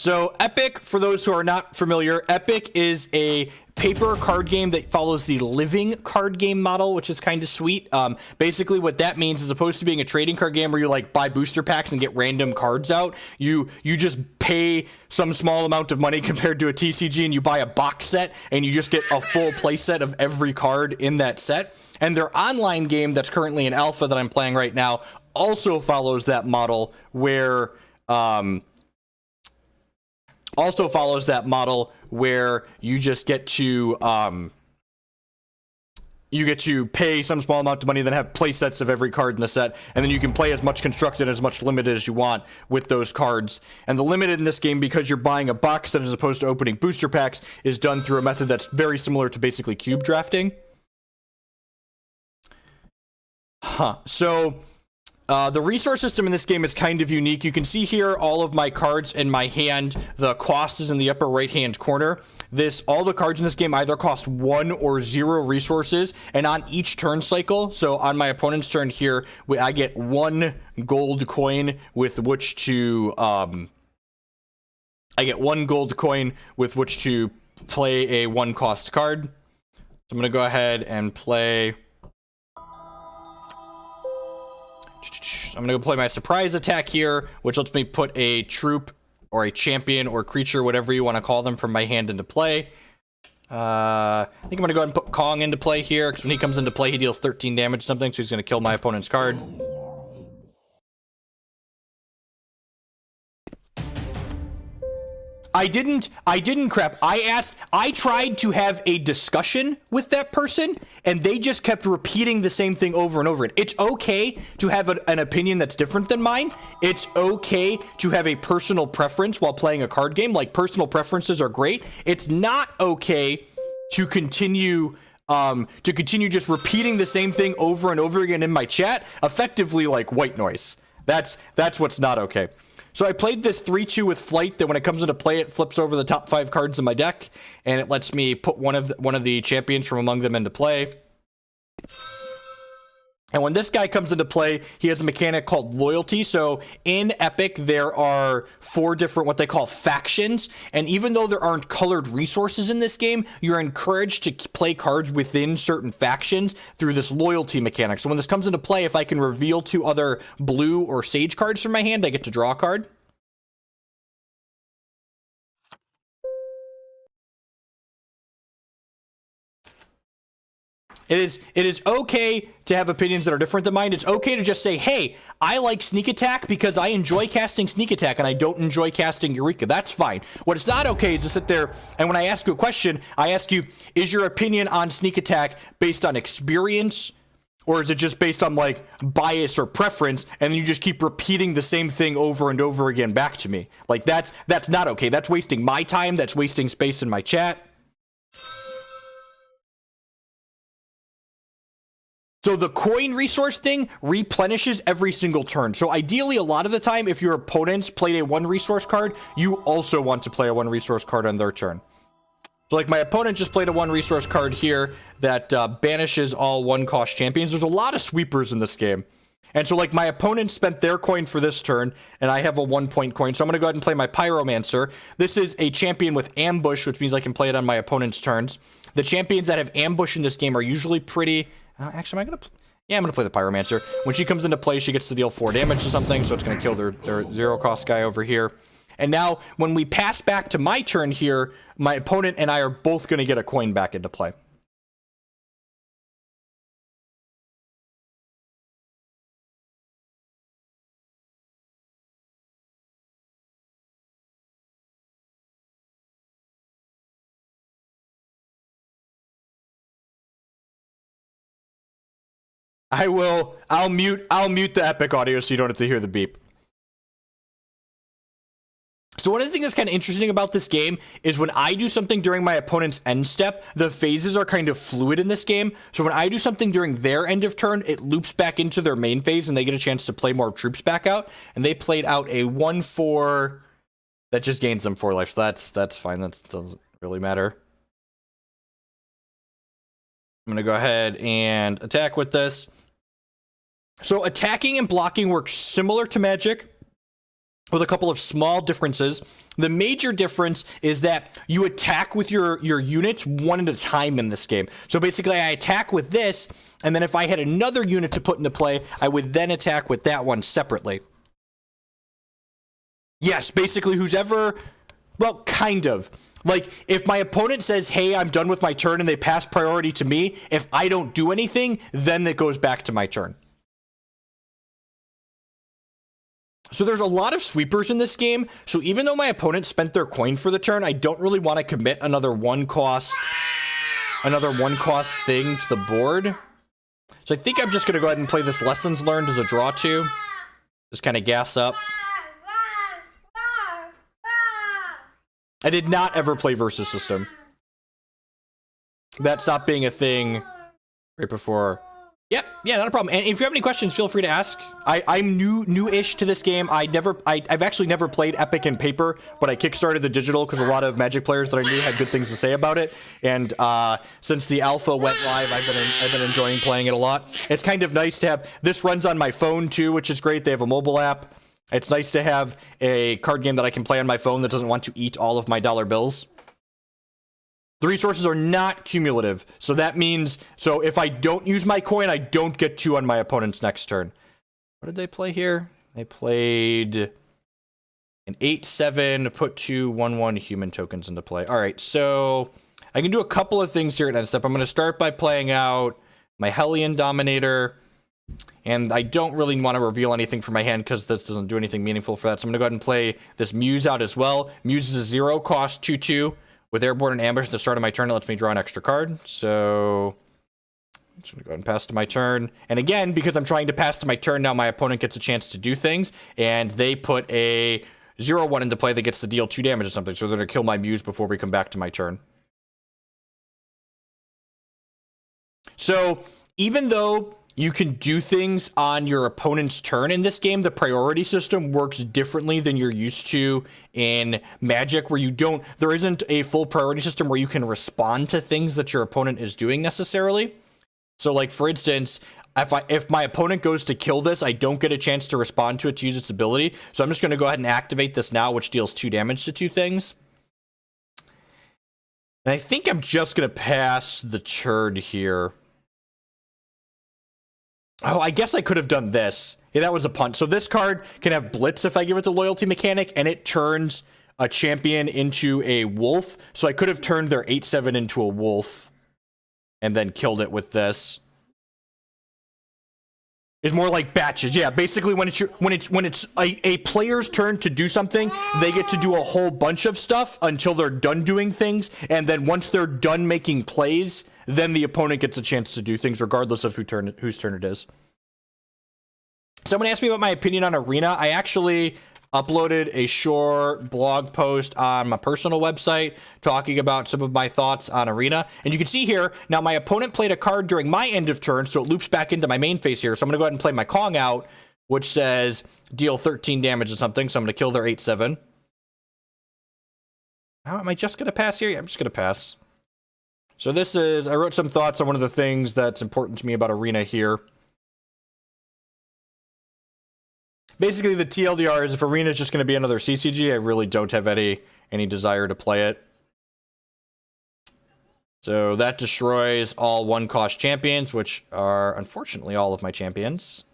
So Epic, for those who are not familiar, Epic is a paper card game that follows the living card game model, which is kind of sweet. Basically what that means, as opposed to being a trading card game where you like buy booster packs and get random cards out, you just pay some small amount of money compared to a TCG and you buy a box set and you just get a full play set of every card in that set. And their online game that's currently in alpha that I'm playing right now also follows that model where you just get to pay some small amount of money, then have play sets of every card in the set, and then you can play as much constructed and as much limited as you want with those cards. And the limited in this game, because you're buying a box set as opposed to opening booster packs, is done through a method that's very similar to basically cube drafting. So the resource system in this game is kind of unique. You can see here all of my cards in my hand. The cost is in the upper right hand corner. All the cards in this game either cost 1 or 0 resources, and on each turn cycle, so on my opponent's turn here, I get 1 gold coin with which to play a 1 cost card. So I'm gonna go ahead and play. I'm going to play my surprise attack here, which lets me put a troop or a champion or creature, whatever you want to call them, from my hand into play. I think I'm going to go ahead and put Kong into play here, because when he comes into play, he deals 13 damage or something, so he's going to kill my opponent's card. I didn't crap. I tried to have a discussion with that person, and they just kept repeating the same thing over and over again. It's okay to have an opinion that's different than mine. It's okay to have a personal preference while playing a card game. Like, personal preferences are great. It's not okay to continue just repeating the same thing over and over again in my chat, effectively like white noise. That's what's not okay. So I played this 3-2 with Flight, that when it comes into play, it flips over the top 5 cards in my deck, and it lets me put one of the champions from among them into play. And when this guy comes into play, he has a mechanic called Loyalty. So in Epic, there are 4 different what they call factions. And even though there aren't colored resources in this game, you're encouraged to play cards within certain factions through this loyalty mechanic. So when this comes into play, if I can reveal 2 other blue or sage cards from my hand, I get to draw a card. It is okay to have opinions that are different than mine. It's okay to just say, hey, I like Sneak Attack because I enjoy casting Sneak Attack and I don't enjoy casting Eureka. That's fine. What is not okay is to sit there and when I ask you a question, I ask you, is your opinion on Sneak Attack based on experience, or is it just based on like bias or preference? And then you just keep repeating the same thing over and over again back to me. Like that's not okay. That's wasting my time. That's wasting space in my chat. So the coin resource thing replenishes every single turn. So ideally, a lot of the time, if your opponents played a 1 resource card, you also want to play a 1 resource card on their turn. So like my opponent just played a 1 resource card here that banishes all 1-cost champions. There's a lot of sweepers in this game. And so like my opponent spent their coin for this turn, and I have a 1-point coin. So I'm going to go ahead and play my Pyromancer. This is a champion with Ambush, which means I can play it on my opponent's turns. The champions that have Ambush in this game are usually pretty... Actually, I'm going to play the Pyromancer. When she comes into play, she gets to deal 4 damage to something, so it's going to kill their 0-cost guy over here. And now, when we pass back to my turn here, my opponent and I are both going to get a coin back into play. I'll mute the Epic audio so you don't have to hear the beep. So one of the things that's kind of interesting about this game is when I do something during my opponent's end step, the phases are kind of fluid in this game. So when I do something during their end of turn, it loops back into their main phase and they get a chance to play more troops back out. And they played out a 1/4 that just gains them 4 life. So that's fine. That doesn't really matter. I'm going to go ahead and attack with this. So attacking and blocking works similar to Magic. with a couple of small differences. The major difference is that you attack with your units one at a time in this game. So basically, I attack with this, and then if I had another unit to put into play, I would then attack with that one separately. Yes, basically, who's ever... Well, kind of. Like, if my opponent says, hey, I'm done with my turn, and they pass priority to me, if I don't do anything, then it goes back to my turn. So there's a lot of sweepers in this game, so even though my opponent spent their coin for the turn, I don't really want to commit another one cost thing to the board. So I think I'm just going to go ahead and play this Lessons Learned as a draw 2. Just kind of gas up. I did not ever play Versus System. That stopped being a thing right before... Yep, yeah, not a problem. And if you have any questions, feel free to ask. I'm new-ish to this game. I've actually never played Epic in paper, but I kickstarted the digital because a lot of Magic players that I knew had good things to say about it. And since the alpha went live, I've been enjoying playing it a lot. It's kind of nice to have this runs on my phone too, which is great. They have a mobile app. It's nice to have a card game that I can play on my phone that doesn't want to eat all of my dollar bills. The resources are not cumulative, so that means, so if I don't use my coin, I don't get 2 on my opponent's next turn. What did they play here? They played an 8-7, put 2 1/1 human tokens into play. All right, so I can do a couple of things here at end step. I'm going to start by playing out my Hellion Dominator, and I don't really want to reveal anything for my hand because this doesn't do anything meaningful for that, so I'm going to go ahead and play this Muse out as well. Muse is a 0-cost 2/2. With Airborne and Ambush at the start of my turn, it lets me draw an extra card. So I'm just going to go ahead and pass to my turn. And again, because I'm trying to pass to my turn, now my opponent gets a chance to do things. And they put a 0/1 into play that gets to deal 2 damage or something. So they're going to kill my Muse before we come back to my turn. So even though you can do things on your opponent's turn in this game, the priority system works differently than you're used to in Magic, where there isn't a full priority system where you can respond to things that your opponent is doing necessarily. So like, for instance, if my opponent goes to kill this, I don't get a chance to respond to it to use its ability. So I'm just going to go ahead and activate this now, which deals 2 damage to 2 things. And I think I'm just going to pass the turn here. Oh, I guess I could have done this. Yeah, that was a punt. So this card can have Blitz if I give it the loyalty mechanic, and it turns a champion into a wolf. So I could have turned their 8/7 into a wolf and then killed it with this. It's more like batches. Yeah, basically when it's a player's turn to do something, they get to do a whole bunch of stuff until they're done doing things, and then once they're done making plays, then the opponent gets a chance to do things regardless of whose turn it is. Someone asked me about my opinion on Arena. I actually uploaded a short blog post on my personal website talking about some of my thoughts on Arena. And you can see here, now my opponent played a card during my end of turn, so it loops back into my main phase here. So I'm going to go ahead and play my Kong out, which says deal 13 damage or something. So I'm going to kill their 8/7. How am I just going to pass here? Yeah, I'm just going to pass. So this is, I wrote some thoughts on one of the things that's important to me about Arena here. Basically, the TLDR is if Arena is just going to be another CCG, I really don't have any desire to play it. So that destroys all 1-cost champions, which are, unfortunately, all of my champions.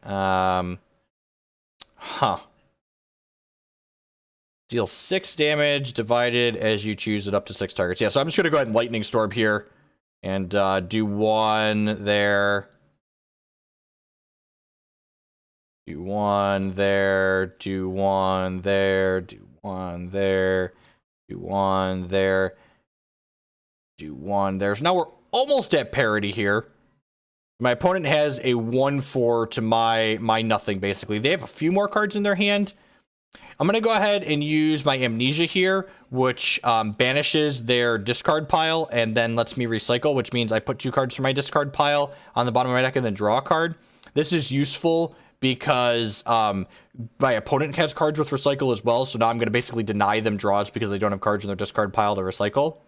Deal 6 damage, divided as you choose it up to 6 targets. Yeah, so I'm just going to go ahead and Lightning Storm here. And do 1 there. Do 1 there. Do 1 there. Do 1 there. Do 1 there. Do 1 there. So now we're almost at parity here. My opponent has a 1/4 to my nothing, basically. They have a few more cards in their hand. I'm going to go ahead and use my Amnesia here, which banishes their discard pile and then lets me recycle, which means I put 2 cards from my discard pile on the bottom of my deck and then draw a card. This is useful because my opponent has cards with recycle as well, so now I'm going to basically deny them draws because they don't have cards in their discard pile to recycle.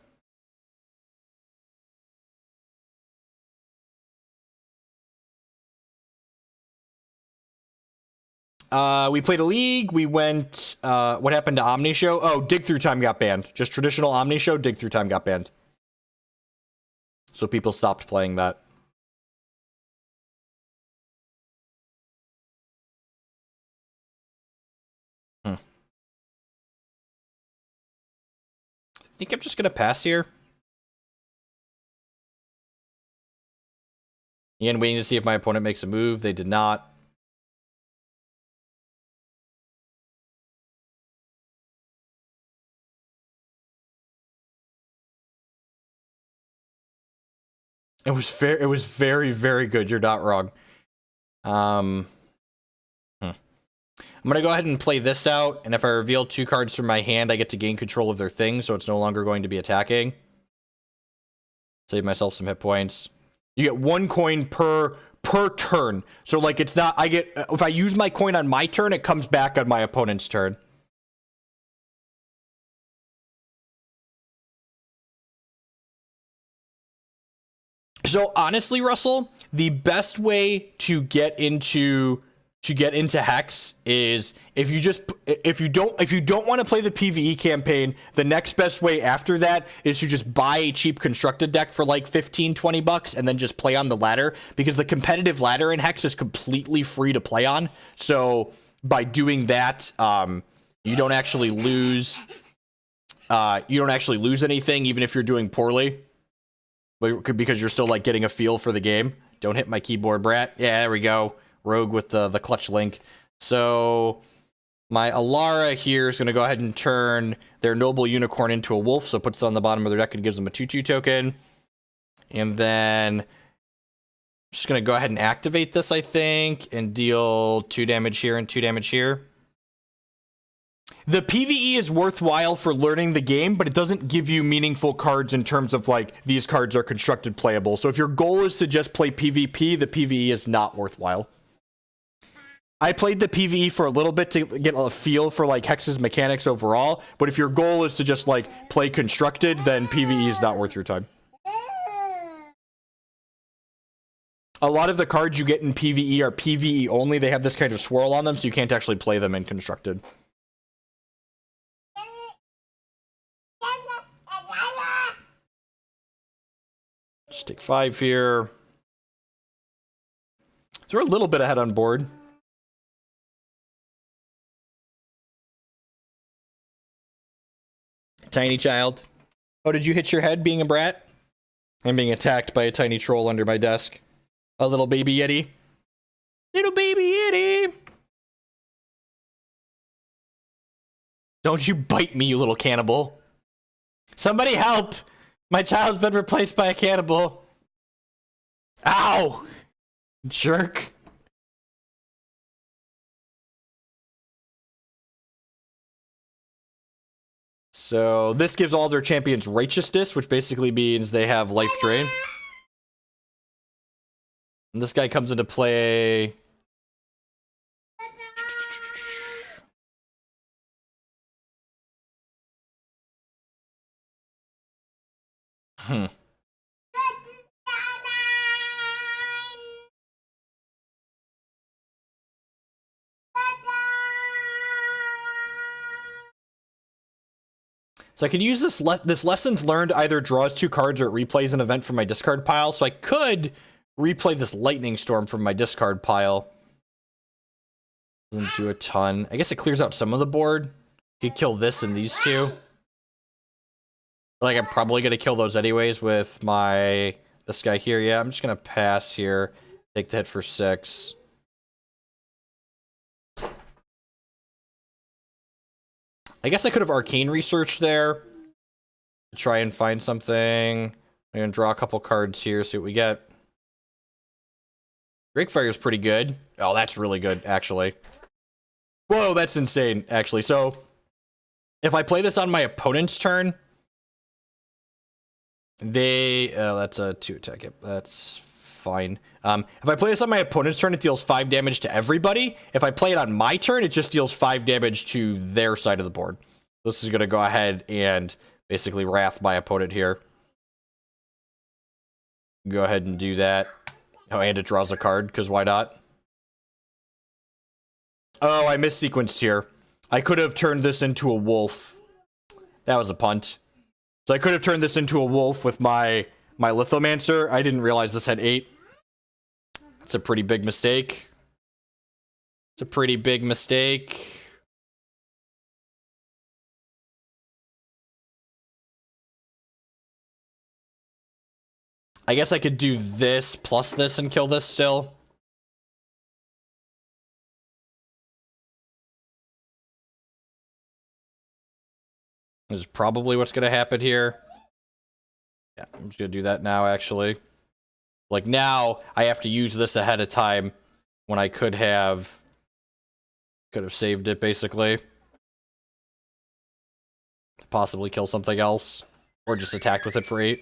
We played a league. We went, what happened to Omni Show? Oh, Dig Through Time got banned. Just traditional Omni Show, Dig Through Time got banned. So people stopped playing that. I think I'm just gonna pass here. Again, waiting to see if my opponent makes a move. They did not. It was very, very good. You're not wrong. I'm gonna go ahead and play this out, and if I reveal 2 cards from my hand, I get to gain control of their thing, so it's no longer going to be attacking. Save myself some hit points. You get 1 coin per turn. So like it's not, if I use my coin on my turn, it comes back on my opponent's turn. So honestly, Russell, the best way to get into Hex is if you don't want to play the PvE campaign, the next best way after that is to just buy a cheap constructed deck for like 15-20 bucks and then just play on the ladder, because the competitive ladder in Hex is completely free to play on. So by doing that, you don't actually lose anything, even if you're doing poorly, because you're still like getting a feel for the game. Don't hit my keyboard, brat. Yeah, there we go. Rogue with the clutch link. So my Alara here is going to go ahead and turn their Noble Unicorn into a wolf, so it puts it on the bottom of their deck and gives them a 2/2 token. And then I'm just going to go ahead and activate this, I think, and deal 2 damage here and 2 damage here. The PvE is worthwhile for learning the game, but it doesn't give you meaningful cards in terms of, like, these cards are constructed playable. So if your goal is to just play PvP, the PvE is not worthwhile. I played the PvE for a little bit to get a feel for, like, Hex's mechanics overall, but if your goal is to just, like, play constructed, then PvE is not worth your time. A lot of the cards you get in PvE are PvE only. They have this kind of swirl on them, so you can't actually play them in constructed. Just take 5 here. So we're a little bit ahead on board. Tiny child. Oh, did you hit your head being a brat? I'm being attacked by a tiny troll under my desk. A little baby Yeti. Little baby Yeti! Don't you bite me, you little cannibal. Somebody help! My child's been replaced by a cannibal. Ow! Jerk. So this gives all their champions righteousness, which basically means they have life drain. And this guy comes into play. So I could use this lessons learned either draws 2 cards or it replays an event from my discard pile. So I could replay this Lightning Storm from my discard pile. Doesn't do a ton. I guess it clears out some of the board. Could kill this and these 2. Like I'm probably gonna kill those anyways with this guy here. Yeah, I'm just gonna pass here. Take the hit for 6. I guess I could have arcane researched there to try and find something. I'm gonna draw a couple cards here, see what we get. Drakefire is pretty good. Oh, that's really good, actually. Whoa, that's insane, actually. So, if I play this on my opponent's turn, that's a 2 attack. Yep, that's fine. If I play this on my opponent's turn, it deals 5 damage to everybody. If I play it on my turn, it just deals 5 damage to their side of the board. This is going to go ahead and basically wrath my opponent here. Go ahead and do that. Oh, and it draws a card, because why not? Oh, I missequenced here. I could have turned this into a wolf. That was a punt. So I could have turned this into a wolf with my Lithomancer. I didn't realize this had 8. That's a pretty big mistake. It's a pretty big mistake. I guess I could do this plus this and kill this still. This is probably what's going to happen here. Yeah, I'm just going to do that now, actually. Like, now, I have to use this ahead of time when I could have saved it, basically. Possibly kill something else. Or just attack with it for 8.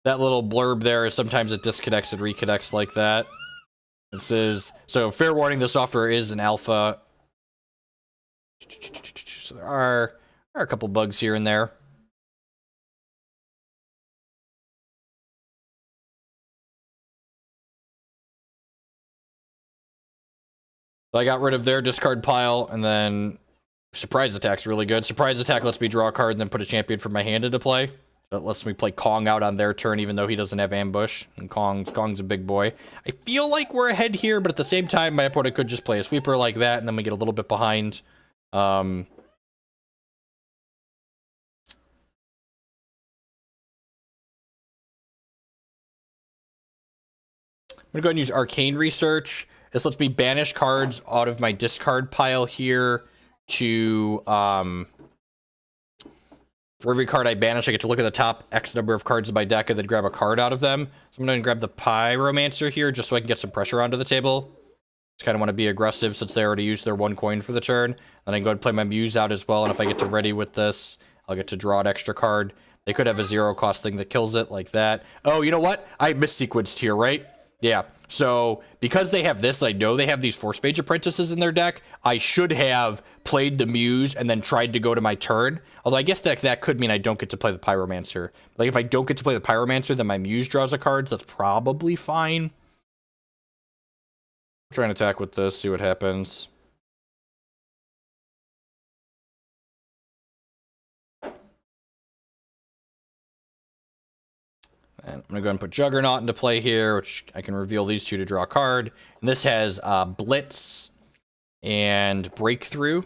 That little blurb there is sometimes it disconnects and reconnects like that. It says, so fair warning, the software is an alpha. So there are a couple bugs here and there. So I got rid of their discard pile, and then surprise attack's really good. Surprise attack lets me draw a card and then put a champion from my hand into play. That lets me play Kong out on their turn, even though he doesn't have ambush. And Kong's a big boy. I feel like we're ahead here, but at the same time, my opponent could just play a sweeper like that, and then we get a little bit behind. I'm gonna go ahead and use Arcane Research. This lets me banish cards out of my discard pile here to, for every card I banish, I get to look at the top X number of cards in my deck and then grab a card out of them. So I'm going to grab the Pyromancer here just so I can get some pressure onto the table. Just kind of want to be aggressive since they already used their 1 coin for the turn. Then I can go ahead and play my Muse out as well, and if I get to ready with this, I'll get to draw an extra card. They could have a 0-cost thing that kills it, like that. Oh, you know what? I missequenced here, right? Yeah, so because they have this, I know they have these Force Mage Apprentices in their deck. I should have played the Muse and then tried to go to my turn. Although I guess that could mean I don't get to play the Pyromancer. Like, if I don't get to play the Pyromancer, then my Muse draws a card, so that's probably fine. I'm trying to attack with this, see what happens. And I'm going to go ahead and put Juggernaut into play here, which I can reveal these two to draw a card. And this has Blitz and Breakthrough.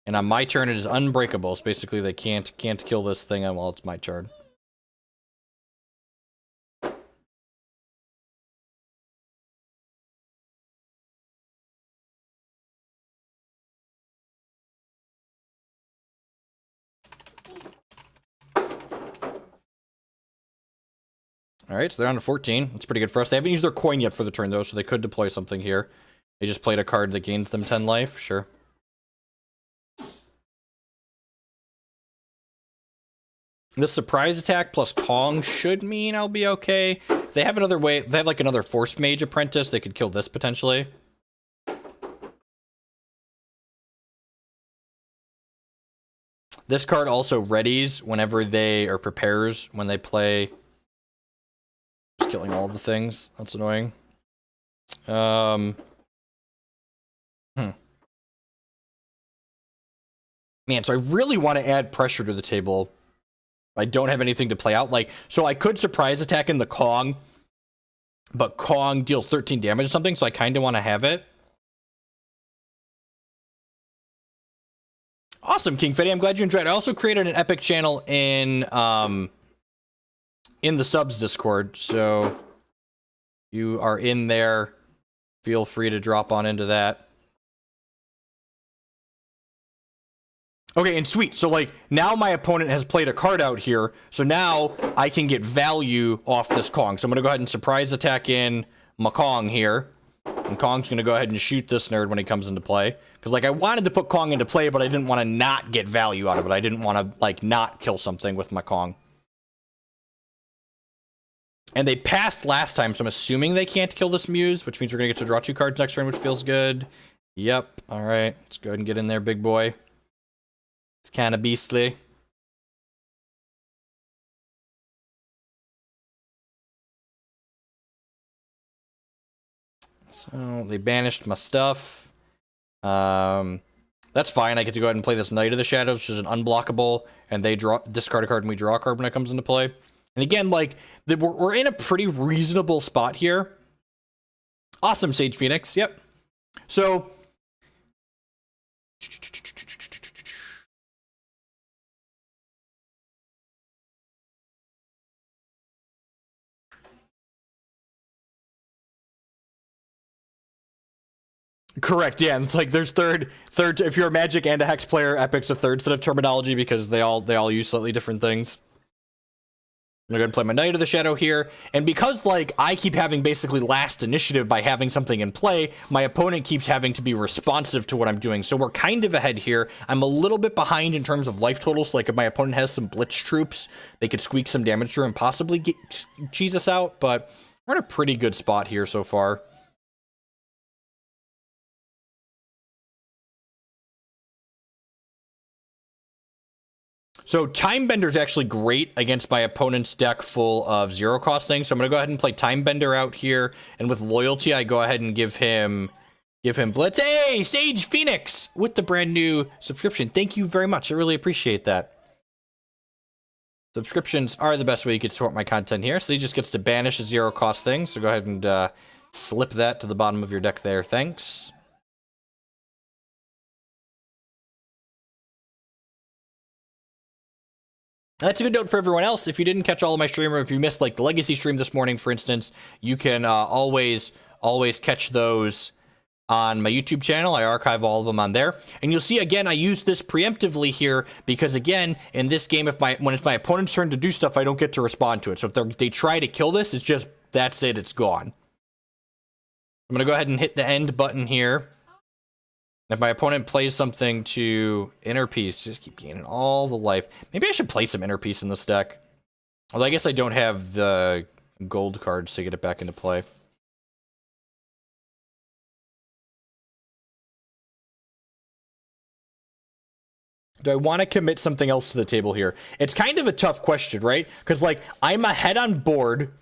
And on my turn, it is unbreakable. So basically, they can't kill this thing while it's my turn. All right, so they're on to 14. That's pretty good for us. They haven't used their coin yet for the turn, though, so they could deploy something here. They just played a card that gains them 10 life. Sure. This surprise attack plus Kong should mean I'll be okay. If they have another way, they have like another Force Mage Apprentice, they could kill this potentially. This card also readies whenever they, or prepares when they play. Just killing all the things. That's annoying. Man, so I really want to add pressure to the table. I don't have anything to play out. Like, so I could surprise attack in the Kong, but Kong deals 13 damage or something, so I kind of want to have it. Awesome, King Fetty. I'm glad you enjoyed. I also created an Epic channel in the subs Discord, so you are in there. Feel free to drop on into that. Okay, and sweet. So, like, now my opponent has played a card out here, so now I can get value off this Kong. So I'm going to go ahead and surprise attack in my Kong here. And Kong's going to go ahead and shoot this nerd when he comes into play. Because, like, I wanted to put Kong into play, but I didn't want to not get value out of it. I didn't want to, like, not kill something with my Kong. And they passed last time, so I'm assuming they can't kill this Muse, which means we're going to get to draw 2 cards next turn, which feels good. Yep. All right. Let's go ahead and get in there, big boy. It's kind of beastly. So they banished my stuff. That's fine. I get to go ahead and play this Knight of the Shadows, which is an unblockable, and they discard a card and we draw a card when it comes into play. And again, like, we're in a pretty reasonable spot here. Awesome, Sage Phoenix. Yep. So... Correct, yeah, and it's like there's third, if you're a Magic and a Hex player, Epic's a third set of terminology because they all use slightly different things. I'm gonna play my Knight of the Shadow here, and because, like, I keep having basically last initiative by having something in play, my opponent keeps having to be responsive to what I'm doing, so we're kind of ahead here. I'm a little bit behind in terms of life totals, so, like, if my opponent has some Blitz troops, they could squeak some damage through and possibly cheese us out, but we're in a pretty good spot here so far. So Timebender is actually great against my opponent's deck full of zero-cost things. So I'm going to go ahead and play Timebender out here. And with Loyalty, I go ahead and give him Blitz. Hey, Sage Phoenix with the brand new subscription. Thank you very much. I really appreciate that. Subscriptions are the best way you can support my content here. So he just gets to banish a zero-cost thing. So go ahead and slip that to the bottom of your deck there. Thanks. That's a good note for everyone else. If you didn't catch all of my stream, or if you missed, like, the Legacy stream this morning, for instance, you can always catch those on my YouTube channel. I archive all of them on there. And you'll see, again, I use this preemptively here because, again, in this game, when it's my opponent's turn to do stuff, I don't get to respond to it. So if they try to kill this, it's just, that's it, it's gone. I'm going to go ahead and hit the end button here. If my opponent plays something to Inner Peace, just keep gaining all the life. Maybe I should play some Inner Peace in this deck. Although I guess I don't have the gold cards to get it back into play. Do I want to commit something else to the table here? It's kind of a tough question, right? Because, like, I'm ahead on board,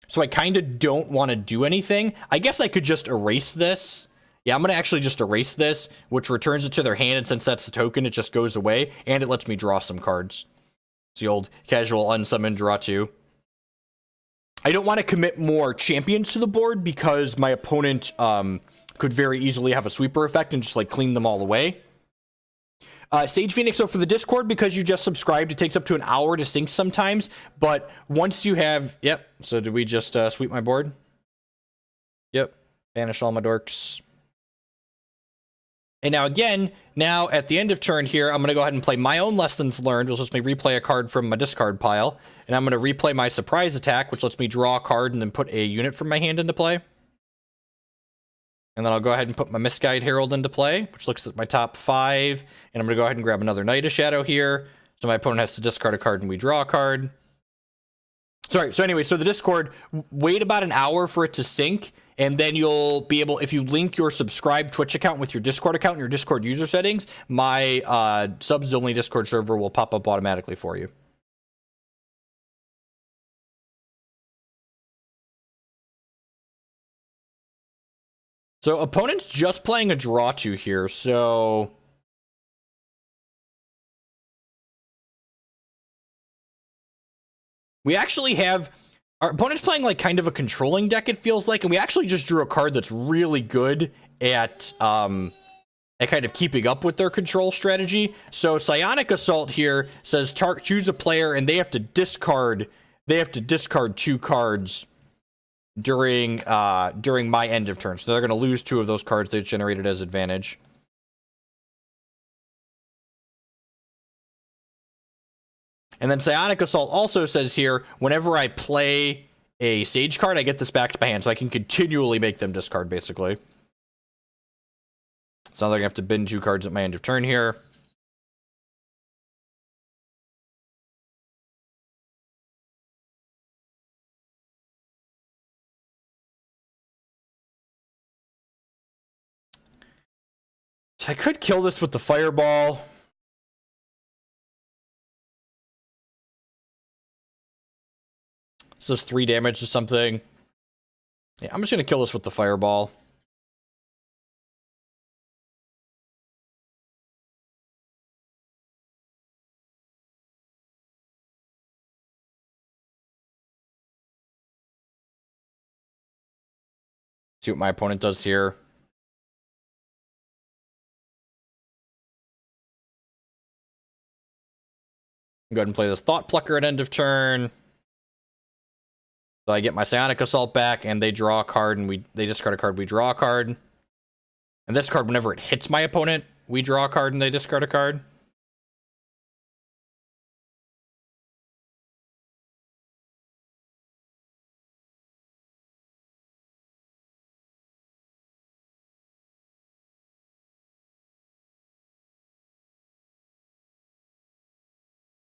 so I kind of don't want to do anything. I guess I could just erase this. Yeah, I'm going to actually just erase this, which returns it to their hand, and since that's the token, it just goes away, and it lets me draw some cards. It's the old casual unsummon draw two. I don't want to commit more champions to the board because my opponent could very easily have a sweeper effect and just, like, clean them all away. Sage Phoenix, so for the Discord, because you just subscribed, it takes up to an hour to sync sometimes, but once you have... Yep, so did we just sweep my board? Yep, banish all my dorks. And now again, at the end of turn here, I'm going to go ahead and play my own Lessons Learned, which lets me replay a card from my discard pile. And I'm going to replay my Surprise Attack, which lets me draw a card and then put a unit from my hand into play. And then I'll go ahead and put my Misguide Herald into play, which looks at my top 5. And I'm going to go ahead and grab another Knight of Shadow here. So my opponent has to discard a card and we draw a card. Sorry, so anyway, so the Discord, wait about an hour for it to sync. And then you'll be able, if you link your subscribed Twitch account with your Discord account and your Discord user settings, my subs-only Discord server will pop up automatically for you. So opponent's just playing a draw two here, so... We actually have... Our opponent's playing, like, kind of a controlling deck, it feels like, and we actually just drew a card that's really good at kind of keeping up with their control strategy. So Psionic Assault here says choose a player, and they have to discard 2 cards during my end of turn. So they're going to lose 2 of those cards they've generated as advantage. And then Psionic Assault also says here, whenever I play a Sage card, I get this back to my hand, so I can continually make them discard, basically. So now they're going to have to bin 2 cards at my end of turn here. So I could kill this with the Fireball. So it's 3 damage to something. Yeah, I'm just going to kill this with the Fireball. See what my opponent does here. Go ahead and play this Thought Plucker at end of turn. So I get my Psionic Assault back, and they draw a card, and they discard a card, we draw a card. And this card, whenever it hits my opponent, we draw a card and they discard a card.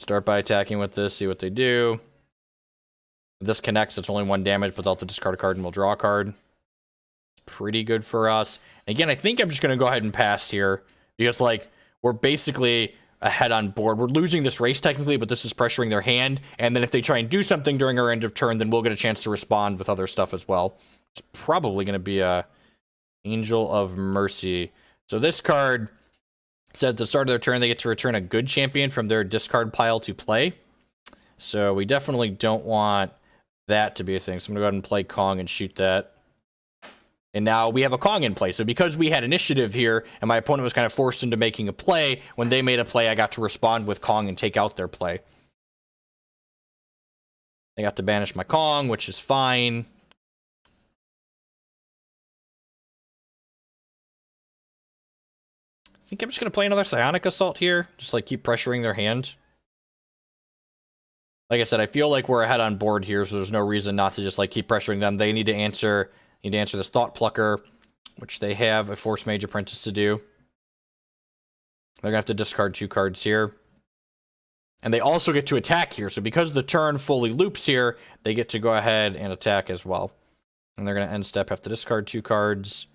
Start by attacking with this, see what they do. If this connects, it's only 1 damage, but they'll have to discard a card and we'll draw a card. It's pretty good for us. And again, I think I'm just going to go ahead and pass here. Because, like, we're basically ahead on board. We're losing this race technically, but this is pressuring their hand. And then if they try and do something during our end of turn, then we'll get a chance to respond with other stuff as well. It's probably going to be a Angel of Mercy. So this card says at the start of their turn, they get to return a good champion from their discard pile to play. So we definitely don't want that to be a thing. So I'm going to go ahead and play Kong and shoot that. And now we have a Kong in play. So because we had initiative here, and my opponent was kind of forced into making a play, when they made a play, I got to respond with Kong and take out their play. I got to banish my Kong, which is fine. I think I'm just going to play another Psionic Assault here. Just, like, keep pressuring their hand. Like I said, I feel like we're ahead on board here, so there's no reason not to just, like, keep pressuring them. They need to answer this Thought Plucker, which they have a Force Mage Apprentice to do. They're going to have to discard 2 cards here. And they also get to attack here. So because the turn fully loops here, they get to go ahead and attack as well. And they're going to end step, have to discard 2 cards.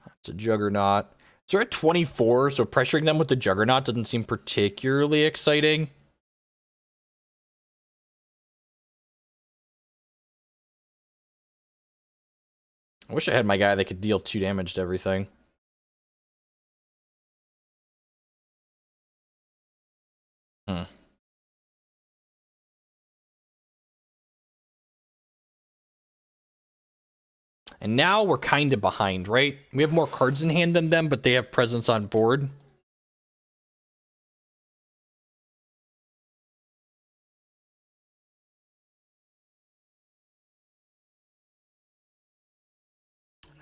That's a Juggernaut. So we're at 24, so pressuring them with the Juggernaut doesn't seem particularly exciting. I wish I had my guy that could deal 2 damage to everything. And now we're kind of behind, right? We have more cards in hand than them, but they have presence on board.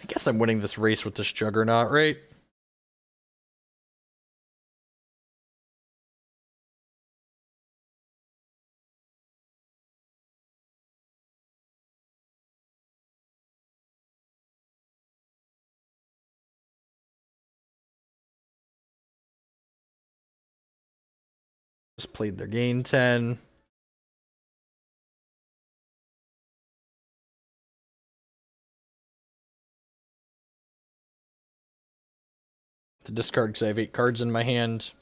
I guess I'm winning this race with this Juggernaut, right? Just played their gain 10. To discard because I have 8 cards in my hand.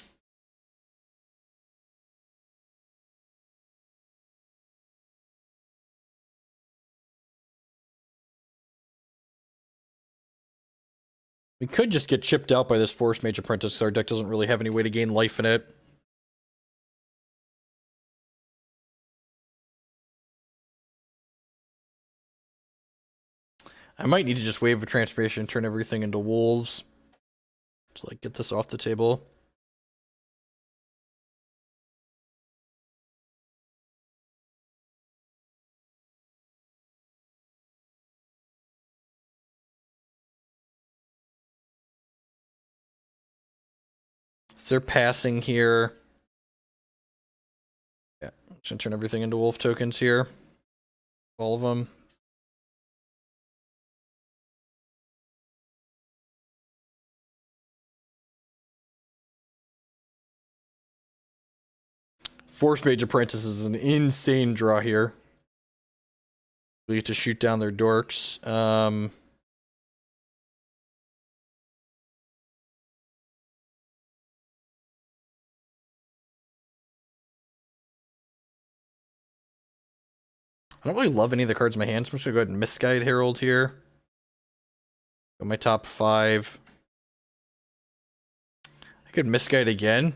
We could just get chipped out by this Force Mage Apprentice, so our deck doesn't really have any way to gain life in it. I might need to just Wave of Transformation and turn everything into wolves. To, like, get this off the table. So they're passing here. Yeah, I'm just gonna turn everything into wolf tokens here. All of them. Force Mage Apprentice is an insane draw here. We get to shoot down their dorks. I don't really love any of the cards in my hand, so I'm just gonna go ahead and Misguide Herald here. Go my top 5. I could Misguide again.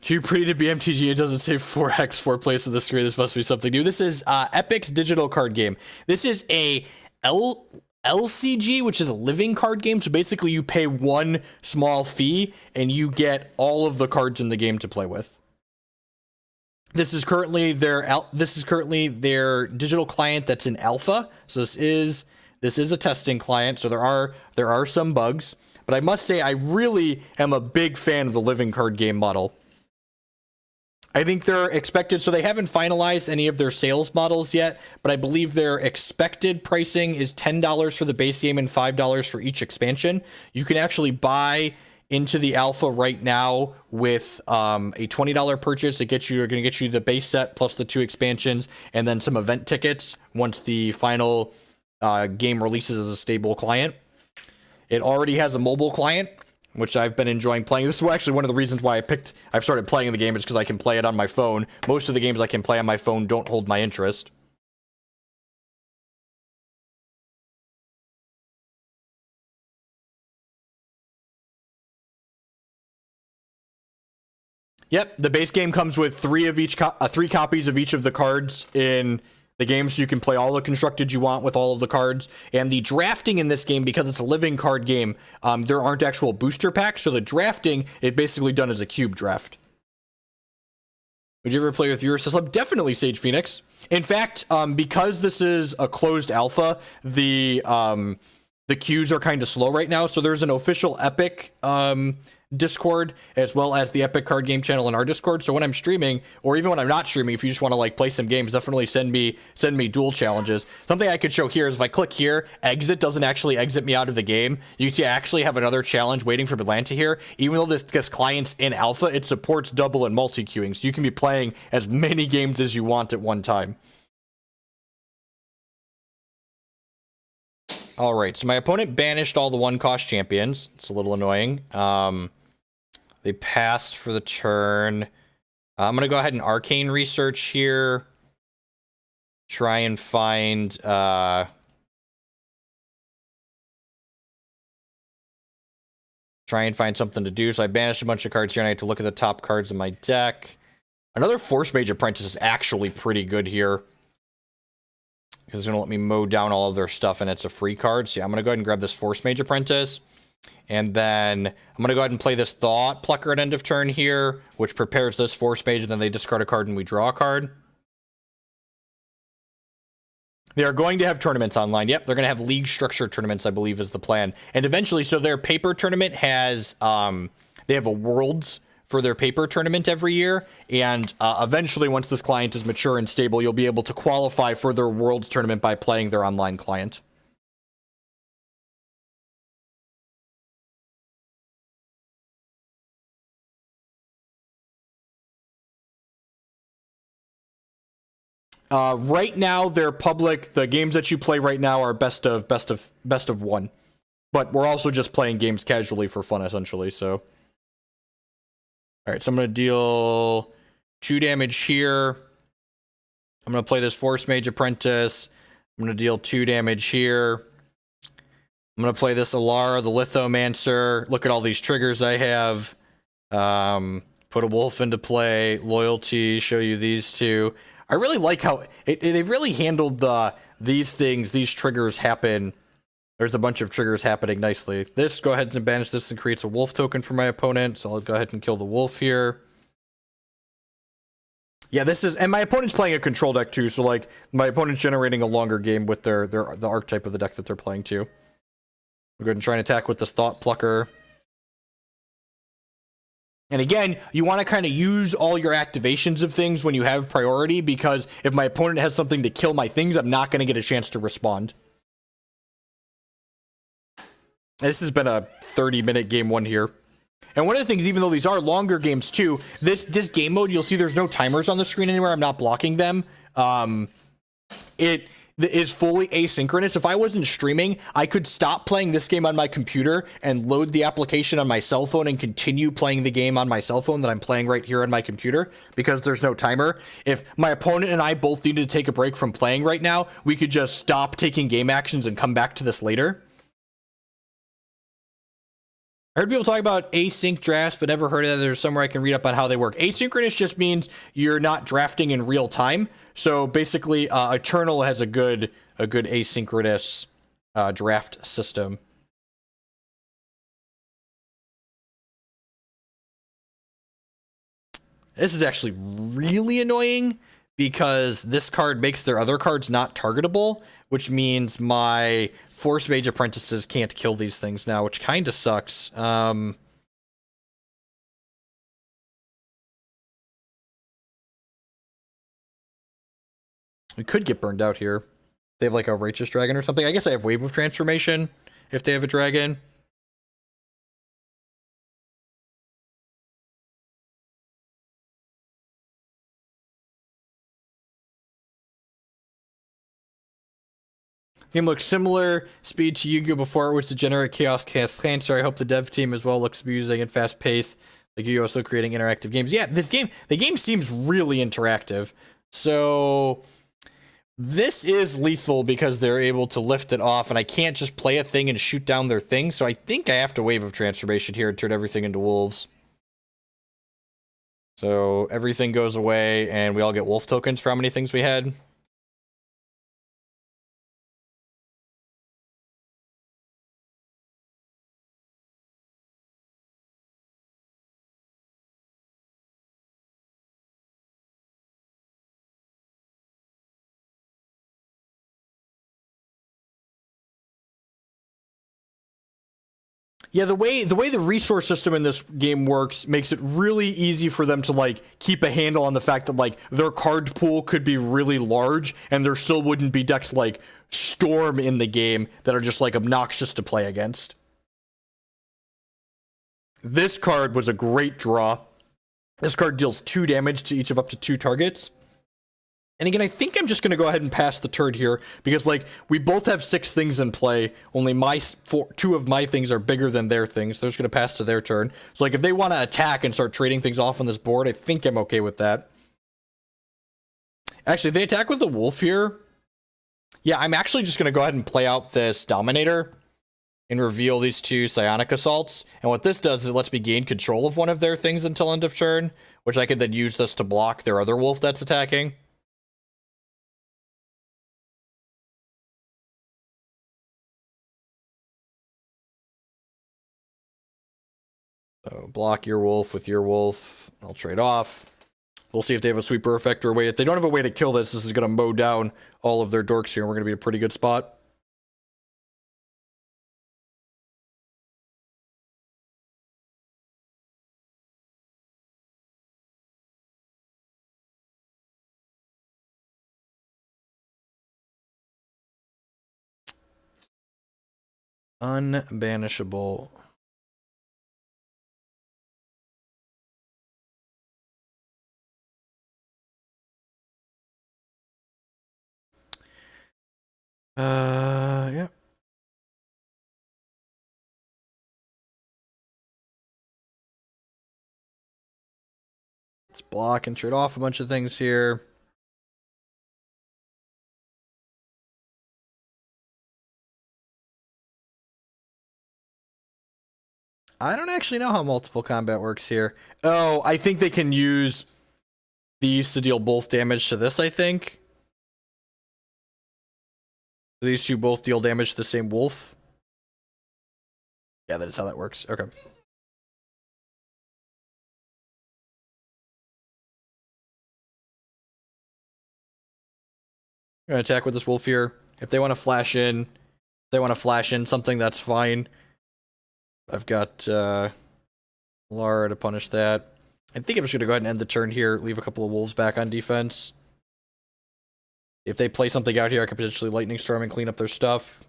Too pretty to be MTG. It doesn't say 4x, 4 places of the screen. This must be something new. This is Epic's digital card game. This is a LCG, which is a living card game. So basically you pay one small fee and you get all of the cards in the game to play with. This is currently their digital client that's in alpha. So this is a testing client. So there are some bugs, but I must say I really am a big fan of the living card game model. I think they're expected, so they haven't finalized any of their sales models yet, but I believe their expected pricing is $10 for the base game and $5 for each expansion. You can actually buy into the alpha right now with a $20 purchase. You're going to get you the base set plus the 2 expansions and then some event tickets once the final game releases as a stable client. It already has a mobile client, which I've been enjoying playing. This is actually one of the reasons why I've started playing the game, is because I can play it on my phone. Most of the games I can play on my phone don't hold my interest. Yep, the base game comes with 3 copies of each of the cards in the game, so you can play all the constructed you want with all of the cards. And the drafting in this game, because it's a living card game, there aren't actual booster packs, so the drafting is basically done as a cube draft. Would you ever play with your system? Definitely, Sage Phoenix. In fact, because this is a closed alpha, the queues are kind of slow right now, so there's an official Epic Discord, as well as the Epic Card Game channel in our Discord. So when I'm streaming, or even when I'm not streaming, if you just want to like play some games, definitely send me duel challenges. Something I could show here is if I click here, exit doesn't actually exit me out of the game. You can see I actually have another challenge waiting for Atlanta here. Even though this client's in alpha, it supports double and multi-queuing, so you can be playing as many games as you want at one time. All right, so my opponent banished all the 1-cost champions. It's a little annoying. They passed for the turn. I'm going to go ahead and arcane research here. Try and find... try and find something to do. So I banished a bunch of cards here, and I have to look at the top cards in my deck. Another Force Mage Apprentice is actually pretty good here, because it's going to let me mow down all of their stuff, and it's a free card. So yeah, I'm going to go ahead and grab this Force Mage Apprentice. And then I'm going to go ahead and play this Thought Plucker at end of turn here, which prepares this Force Mage, and then they discard a card and we draw a card. They are going to have tournaments online. Yep, they're going to have league structure tournaments, I believe, is the plan. And eventually, so their paper tournament has, they have a Worlds for their paper tournament every year. And eventually, once this client is mature and stable, you'll be able to qualify for their Worlds tournament by playing their online client. Right now, they're public. The games that you play right now are best of 1. But we're also just playing games casually for fun, essentially, so. All right, so I'm going to deal 2 damage here. I'm going to play this Force Mage Apprentice. I'm going to deal 2 damage here. I'm going to play this Alara, the Lithomancer. Look at all these triggers I have. Put a wolf into play. Loyalty, show you these 2. I really like how they've really handled these triggers happen. There's a bunch of triggers happening nicely. This, go ahead and banish this and creates a wolf token for my opponent. So I'll go ahead and kill the wolf here. Yeah, this is, and my opponent's playing a control deck too. So like my opponent's generating a longer game with the archetype of the deck that they're playing too. We'll go ahead and try and attack with this Thought Plucker. And again, you want to kind of use all your activations of things when you have priority, because if my opponent has something to kill my things, I'm not going to get a chance to respond. This has been a 30-minute game 1 here. And one of the things, even though these are longer games too, this game mode, you'll see there's no timers on the screen anywhere. I'm not blocking them. It is fully asynchronous. If I wasn't streaming, I could stop playing this game on my computer and load the application on my cell phone and continue playing the game on my cell phone that I'm playing right here on my computer, because there's no timer. If my opponent and I both needed to take a break from playing right now, we could just stop taking game actions and come back to this later. I heard people talk about async drafts, but never heard of that. There's somewhere I can read up on how they work. Asynchronous just means you're not drafting in real time. So basically, Eternal has a good asynchronous draft system. This is actually really annoying because this card makes their other cards not targetable, which means my Force Mage apprentices can't kill these things now, which kind of sucks. We could get burned out here. They have like a Righteous Dragon or something. I guess I have Wave of Transformation if they have a dragon. Game looks similar speed to Yu-Gi-Oh! Before it was Degenerate Chaos Cancer. I hope the dev team as well looks amusing and fast paced. Like Yu-Gi-Oh! Also creating interactive games. Yeah, the game seems really interactive. So this is lethal because they're able to lift it off, and I can't just play a thing and shoot down their thing. So I think I have to Wave of Transformation here and turn everything into wolves. So everything goes away, and we all get wolf tokens for how many things we had. Yeah, the way the resource system in this game works makes it really easy for them to like keep a handle on the fact that like their card pool could be really large and there still wouldn't be decks like Storm in the game that are just like obnoxious to play against. This card was a great draw. This card deals 2 damage to each of up to 2 targets. And again, I think I'm just going to go ahead and pass the turn here because, like, we both have 6 things in play. Only 2 of my things are bigger than their things. They're just going to pass to their turn. So, like, if they want to attack and start trading things off on this board, I think I'm okay with that. Actually, if they attack with the wolf here, yeah, I'm actually just going to go ahead and play out this Dominator and reveal these 2 Psionic Assaults. And what this does is it lets me gain control of one of their things until end of turn, which I could then use this to block their other wolf that's attacking. So block your wolf with your wolf. I'll trade off. We'll see if they have a sweeper effect or a way. If they don't have a way to kill this, this is going to mow down all of their dorks here. And we're going to be in a pretty good spot. Unbanishable. Yeah. Let's block and trade off a bunch of things here. I don't actually know how multiple combat works here. Oh, I think they can use these to deal both damage to this, I think. These 2 both deal damage to the same wolf. Yeah, that is how that works. Okay. I'm gonna attack with this wolf here. If they want to flash in, something, that's fine. I've got Lara to punish that. I think I'm just gonna go ahead and end the turn here, leave a couple of wolves back on defense. If they play something out here, I could potentially Lightning Storm and clean up their stuff.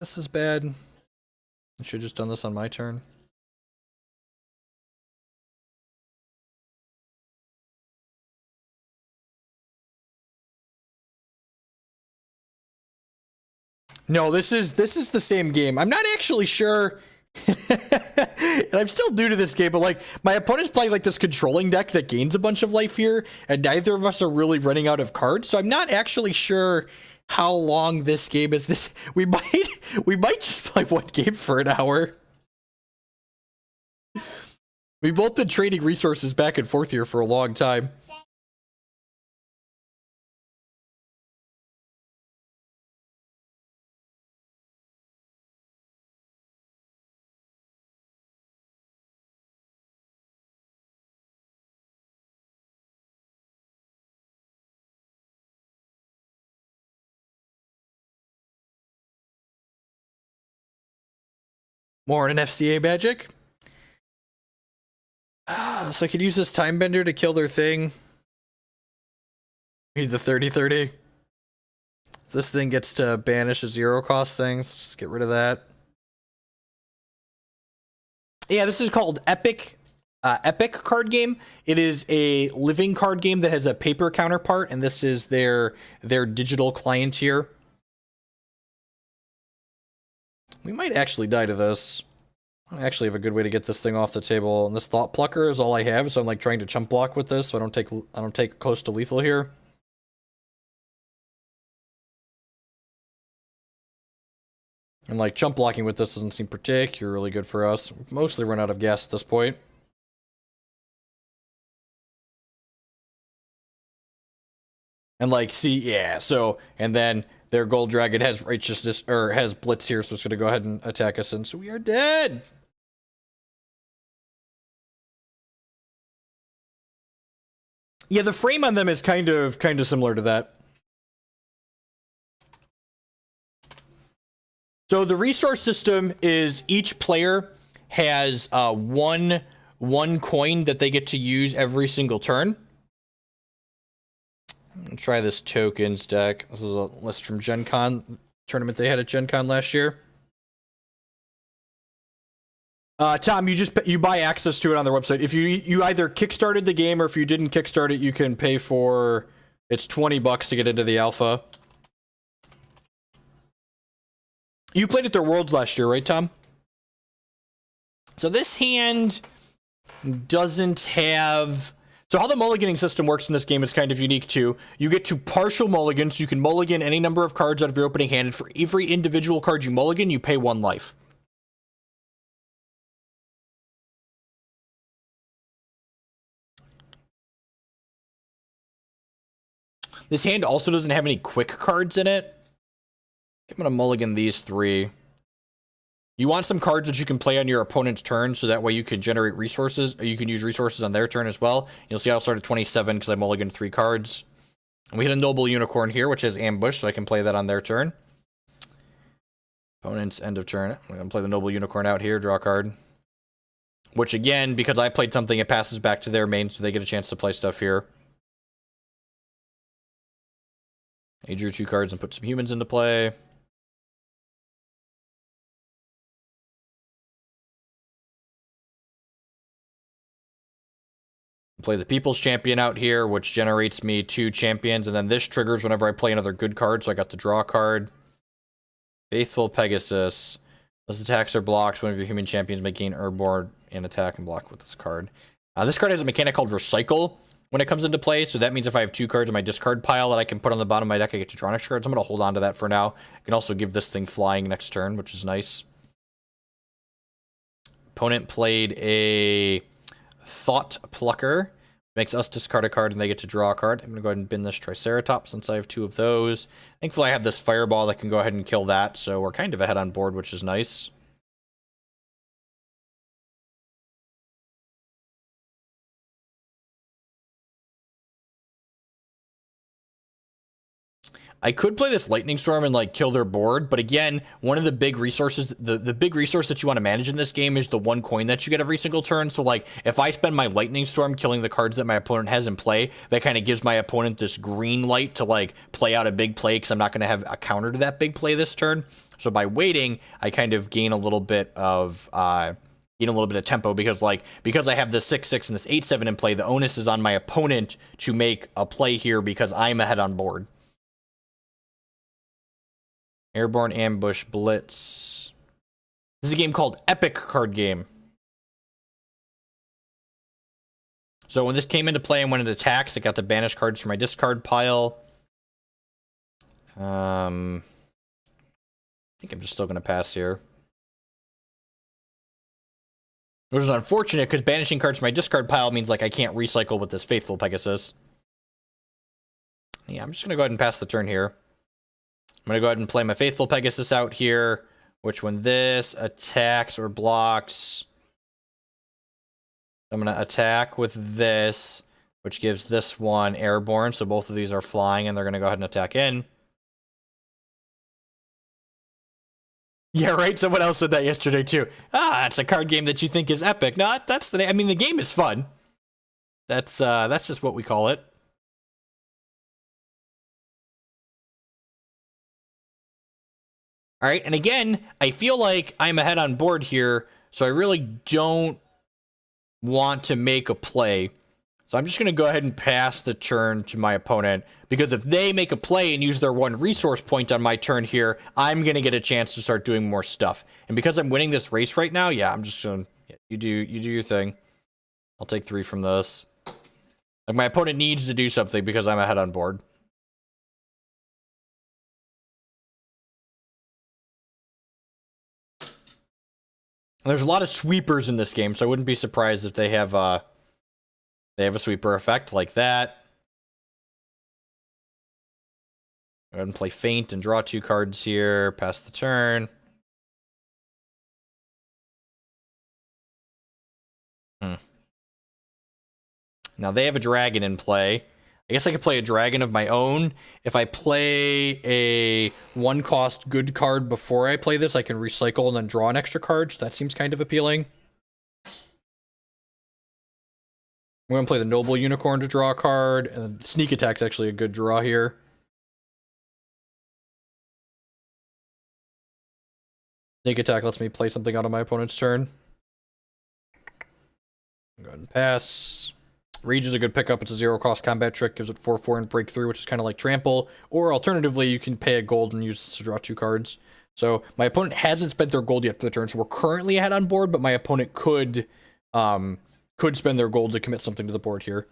This is bad. I should have just done this on my turn. No, this is the same game. I'm not actually sure. And I'm still new to this game, but like my opponent's playing like this controlling deck that gains a bunch of life here, and neither of us are really running out of cards, so I'm not actually sure how long this game is. This we might just play one game for an hour. We've both been trading resources back and forth here for a long time. More on an FCA Magic. So I could use this Time Bender to kill their thing. Need the 30-30. This thing gets to banish a 0-cost thing, so just get rid of that. Yeah, this is called Epic. Epic card game. It is a living card game that has a paper counterpart, and this is their digital client here. We might actually die to this. I actually have a good way to get this thing off the table, and this Thought Plucker is all I have, so I'm like trying to chump block with this, so I don't take close to lethal here. And like chump blocking with this doesn't seem particularly good for us. We've mostly run out of gas at this point. And like, see, yeah, so, and then their Gold Dragon has Righteousness, or has Blitz here, so it's gonna go ahead and attack us, and so we are dead! Yeah, the frame on them is kind of similar to that. So the resource system is each player has one coin that they get to use every single turn. I'm gonna try this tokens deck. This is a list from Gen Con tournament they had at Gen Con last year. Tom, you buy access to it on their website. If you either kickstarted the game, or if you didn't kickstart it, you can pay for, it's $20 to get into the alpha. You played at their Worlds last year, right, Tom? So this hand doesn't have... So how the mulliganing system works in this game is kind of unique too. You get to partial mulligans. You can mulligan any number of cards out of your opening hand, and for every individual card you mulligan, you pay 1 life. This hand also doesn't have any quick cards in it. I'm gonna mulligan these 3. You want some cards that you can play on your opponent's turn, so that way you can generate resources, or you can use resources on their turn as well. You'll see I'll start at 27 because I mulliganed 3 cards. And we hit a Noble Unicorn here, which has Ambush, so I can play that on their turn. Opponent's end of turn. I'm gonna play the Noble Unicorn out here, draw a card. Which again, because I played something, it passes back to their main, so they get a chance to play stuff here. I drew 2 cards and put some humans into play. Play the People's Champion out here, which generates me 2 champions, and then this triggers whenever I play another good card, so I got to draw a card. Faithful Pegasus. Those attacks are blocked. One of your human champions may gain Urborg and attack and block with this card. This card has a mechanic called Recycle when it comes into play, so that means if I have 2 cards in my discard pile that I can put on the bottom of my deck, I get to draw next cards. I'm going to hold on to that for now. I can also give this thing flying next turn, which is nice. Opponent played a Thought Plucker. Makes us discard a card and they get to draw a card. I'm going to go ahead and bin this Triceratops since I have 2 of those. Thankfully I have this Fireball that can go ahead and kill that, so we're kind of ahead on board, which is nice. I could play this Lightning Storm and like kill their board, but again, one of the big resources, the big resource that you want to manage in this game is the 1 coin that you get every single turn. So like, if I spend my Lightning Storm killing the cards that my opponent has in play, that kind of gives my opponent this green light to like play out a big play, because I'm not going to have a counter to that big play this turn. So by waiting, I kind of gain a little bit of tempo, because I have this 6/6 and this 8/7 in play, the onus is on my opponent to make a play here because I'm ahead on board. Airborne Ambush Blitz. This is a game called Epic Card Game. So when this came into play and when it attacks, it got to banish cards from my discard pile. I think I'm just still going to pass here. Which is unfortunate, because banishing cards from my discard pile means like I can't recycle with this Faithful Pegasus. Yeah, I'm just going to go ahead and pass the turn here. I'm going to go ahead and play my Faithful Pegasus out here, which when this attacks or blocks, I'm going to attack with this, which gives this one Airborne, so both of these are flying, and they're going to go ahead and attack in. Yeah, right? Someone else said that yesterday, too. It's a card game that you think is epic. No, that's the... I mean, the game is fun. That's just what we call it. All right, and again, I feel like I'm ahead on board here, so I really don't want to make a play. So I'm just going to go ahead and pass the turn to my opponent, because if they make a play and use their one resource point on my turn here, I'm going to get a chance to start doing more stuff. And because I'm winning this race right now, yeah, I'm just going to... Yeah, you do your thing. I'll take 3 from this. Like, my opponent needs to do something because I'm ahead on board. And there's a lot of sweepers in this game, so I wouldn't be surprised if they have a sweeper effect like that. Go ahead and play Feint and draw 2 cards here, pass the turn. Now they have a dragon in play. I guess I could play a dragon of my own. If I play a 1-cost good card before I play this, I can recycle and then draw an extra card. So that seems kind of appealing. We're going to play the Noble Unicorn to draw a card. And Sneak Attack's actually a good draw here. Sneak Attack lets me play something out of my opponent's turn. Go ahead and pass. Rage is a good pickup. It's a 0-cost combat trick. Gives it 4/4 and breakthrough, which is kind of like Trample. Or alternatively, you can pay a gold and use this to draw 2 cards. So my opponent hasn't spent their gold yet for the turn, so we're currently ahead on board, but my opponent could spend their gold to commit something to the board here.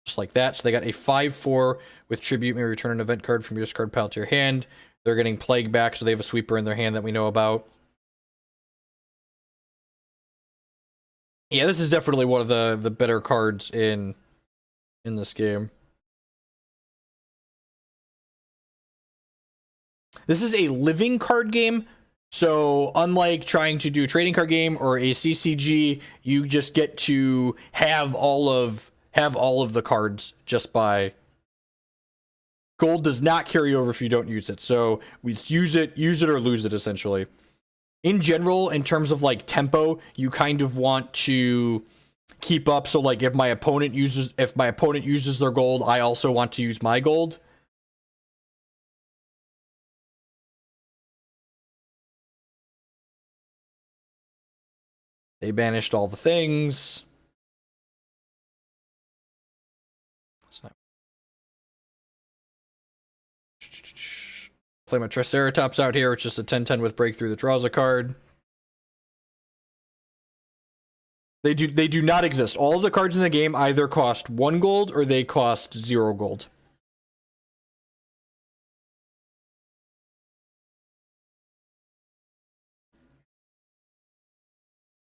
Just like that. So they got a 5/4 with Tribute. May return an event card from your discard pile to your hand. They're getting Plague back, so they have a sweeper in their hand that we know about. Yeah, this is definitely one of the better cards in this game. This is a living card game, so unlike trying to do a trading card game or a CCG, you just get to have all of the cards just by... Gold does not carry over if you don't use it, so we use it or lose it, essentially. In general, in terms of like tempo, you kind of want to keep up. So like if my opponent uses their gold, I also want to use my gold. They banished all the things. Play my Triceratops out here. It's just a 10/10 with breakthrough that draws a card. They do not exist. All of the cards in the game either cost 1 gold or they cost 0 gold.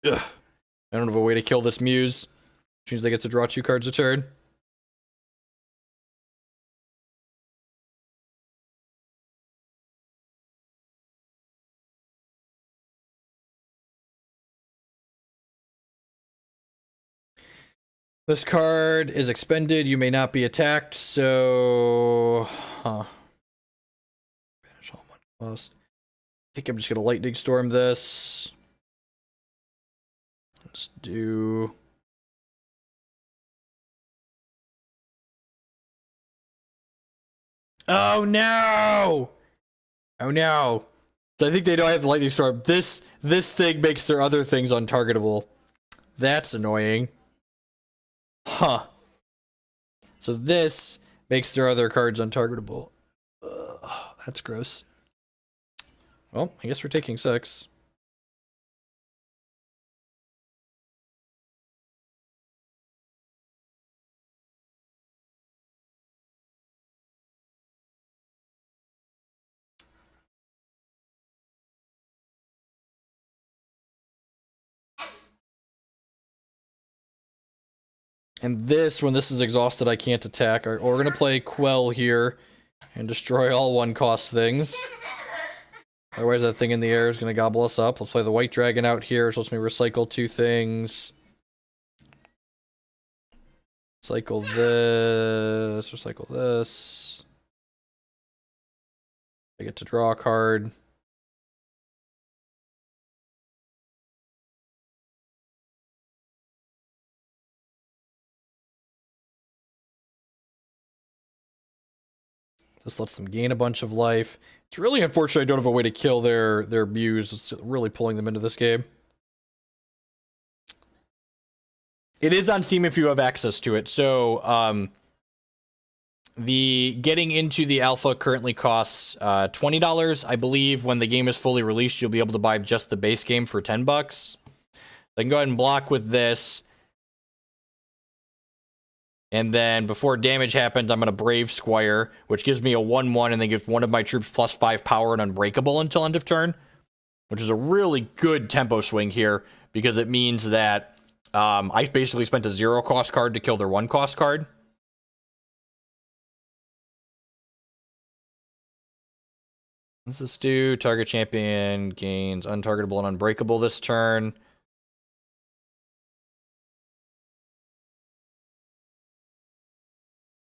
Ugh. I don't have a way to kill this Muse. Which means they get to draw 2 cards a turn. This card is expended. You may not be attacked, so... Banish all 1 cost. I think I'm just going to Lightning Storm this. Let's do... Oh, no! Oh, no. So I think they don't have the Lightning Storm. This thing makes their other things untargetable. That's annoying. Huh. So this makes their other cards untargetable. Ugh, that's gross. Well, I guess we're taking 6. And this, when this is exhausted, I can't attack. Or we're going to play Quell here and destroy all 1-cost things. Otherwise, that thing in the air is going to gobble us up. Let's play the White Dragon out here, which lets me recycle 2 things. Cycle this, recycle this. I get to draw a card. This lets them gain a bunch of life. It's really unfortunate I don't have a way to kill their Muse. It's really pulling them into this game. It is on Steam if you have access to it. So, the getting into the alpha currently costs $20. I believe when the game is fully released, you'll be able to buy just the base game for $10. I can go ahead and block with this. And then before damage happens, I'm going to Brave Squire, which gives me a 1/1, and then gives one of my troops +5 power and unbreakable until end of turn, which is a really good tempo swing here, because it means that I basically spent a 0-cost card to kill their 1-cost card. What's this do? Target champion gains untargetable and unbreakable this turn.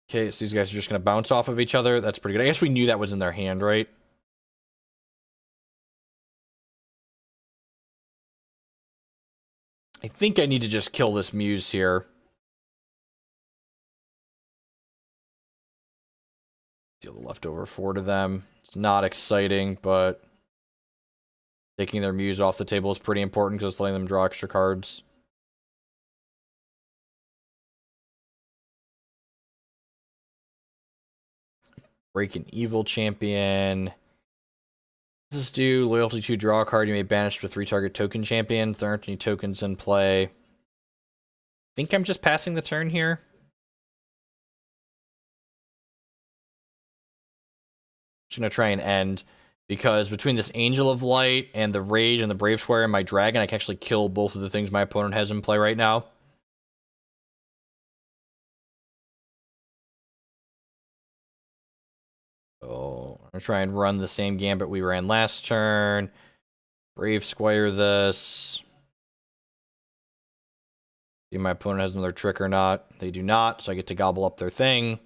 Okay, so these guys are just going to bounce off of each other. That's pretty good. I guess we knew that was in their hand, right? I think I need to just kill this Muse here. Deal the leftover 4 to them. It's not exciting, but taking their Muse off the table is pretty important because it's letting them draw extra cards. Break an Evil Champion. This is do loyalty to draw a card. You may banish for 3 target token champions. There aren't any tokens in play. I think I'm just passing the turn here. Just gonna try and end, because between this Angel of Light and the Rage and the Brave Squire and my Dragon, I can actually kill both of the things my opponent has in play right now. So I'm gonna try and run the same gambit we ran last turn. Brave Squire this. See if my opponent has another trick or not. They do not, so I get to gobble up their thing.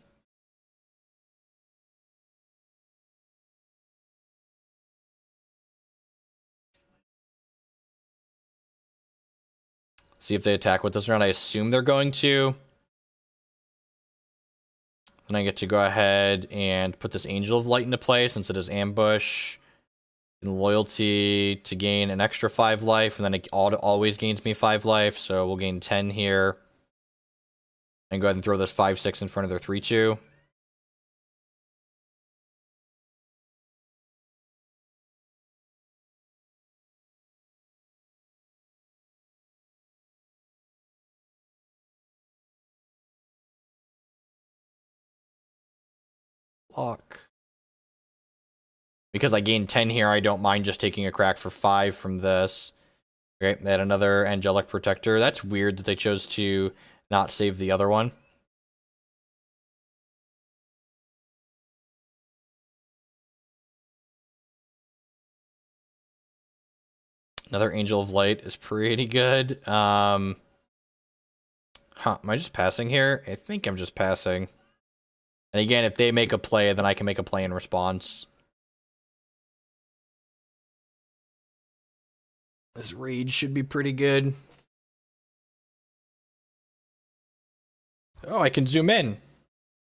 See if they attack with this round. I assume they're going to. Then I get to go ahead and put this Angel of Light into play since it is ambush. And loyalty to gain an extra 5 life, and then it always gains me 5 life, so we'll gain 10 here. And go ahead and throw this 5/6 in front of their 3/2. Lock. Because I gained 10 here, I don't mind just taking a crack for 5 from this. Okay, they had another Angelic Protector. That's weird that they chose to not save the other one. Another Angel of Light is pretty good. Am I just passing here? I think I'm just passing. And again, if they make a play, then I can make a play in response. This Rage should be pretty good. Oh, I can zoom in. Look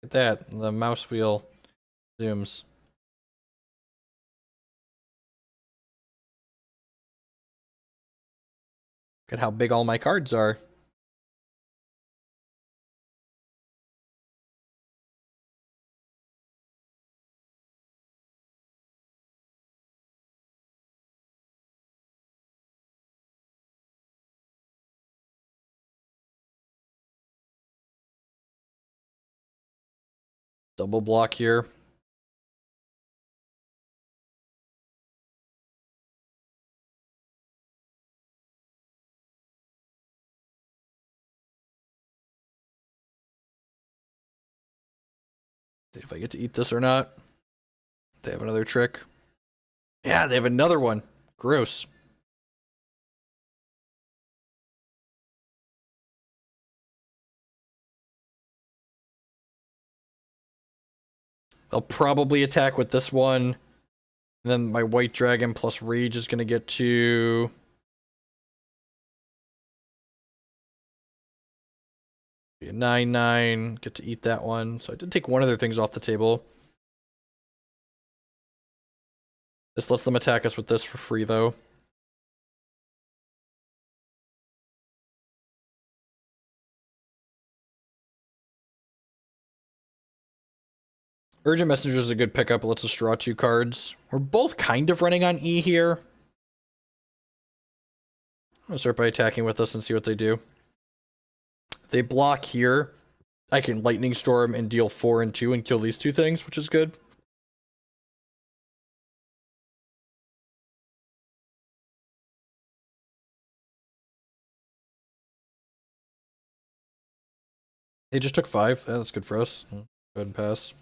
at that. The mouse wheel zooms. Look at how big all my cards are. Double block here. See if I get to eat this or not. They have another trick. Yeah, they have another one. Gross. I'll probably attack with this one. And then my white dragon plus rage is going to get to... a 9/9. Get to eat that one. So I did take one of their things off the table. This lets them attack us with this for free, though. Urgent Messenger is a good pickup. It lets us draw 2 cards. We're both kind of running on E here. I'm going to start by attacking with this and see what they do. If they block here, I can Lightning Storm and deal 4 and 2 and kill these 2 things, which is good. They just took 5. Yeah, that's good for us. Go ahead and pass.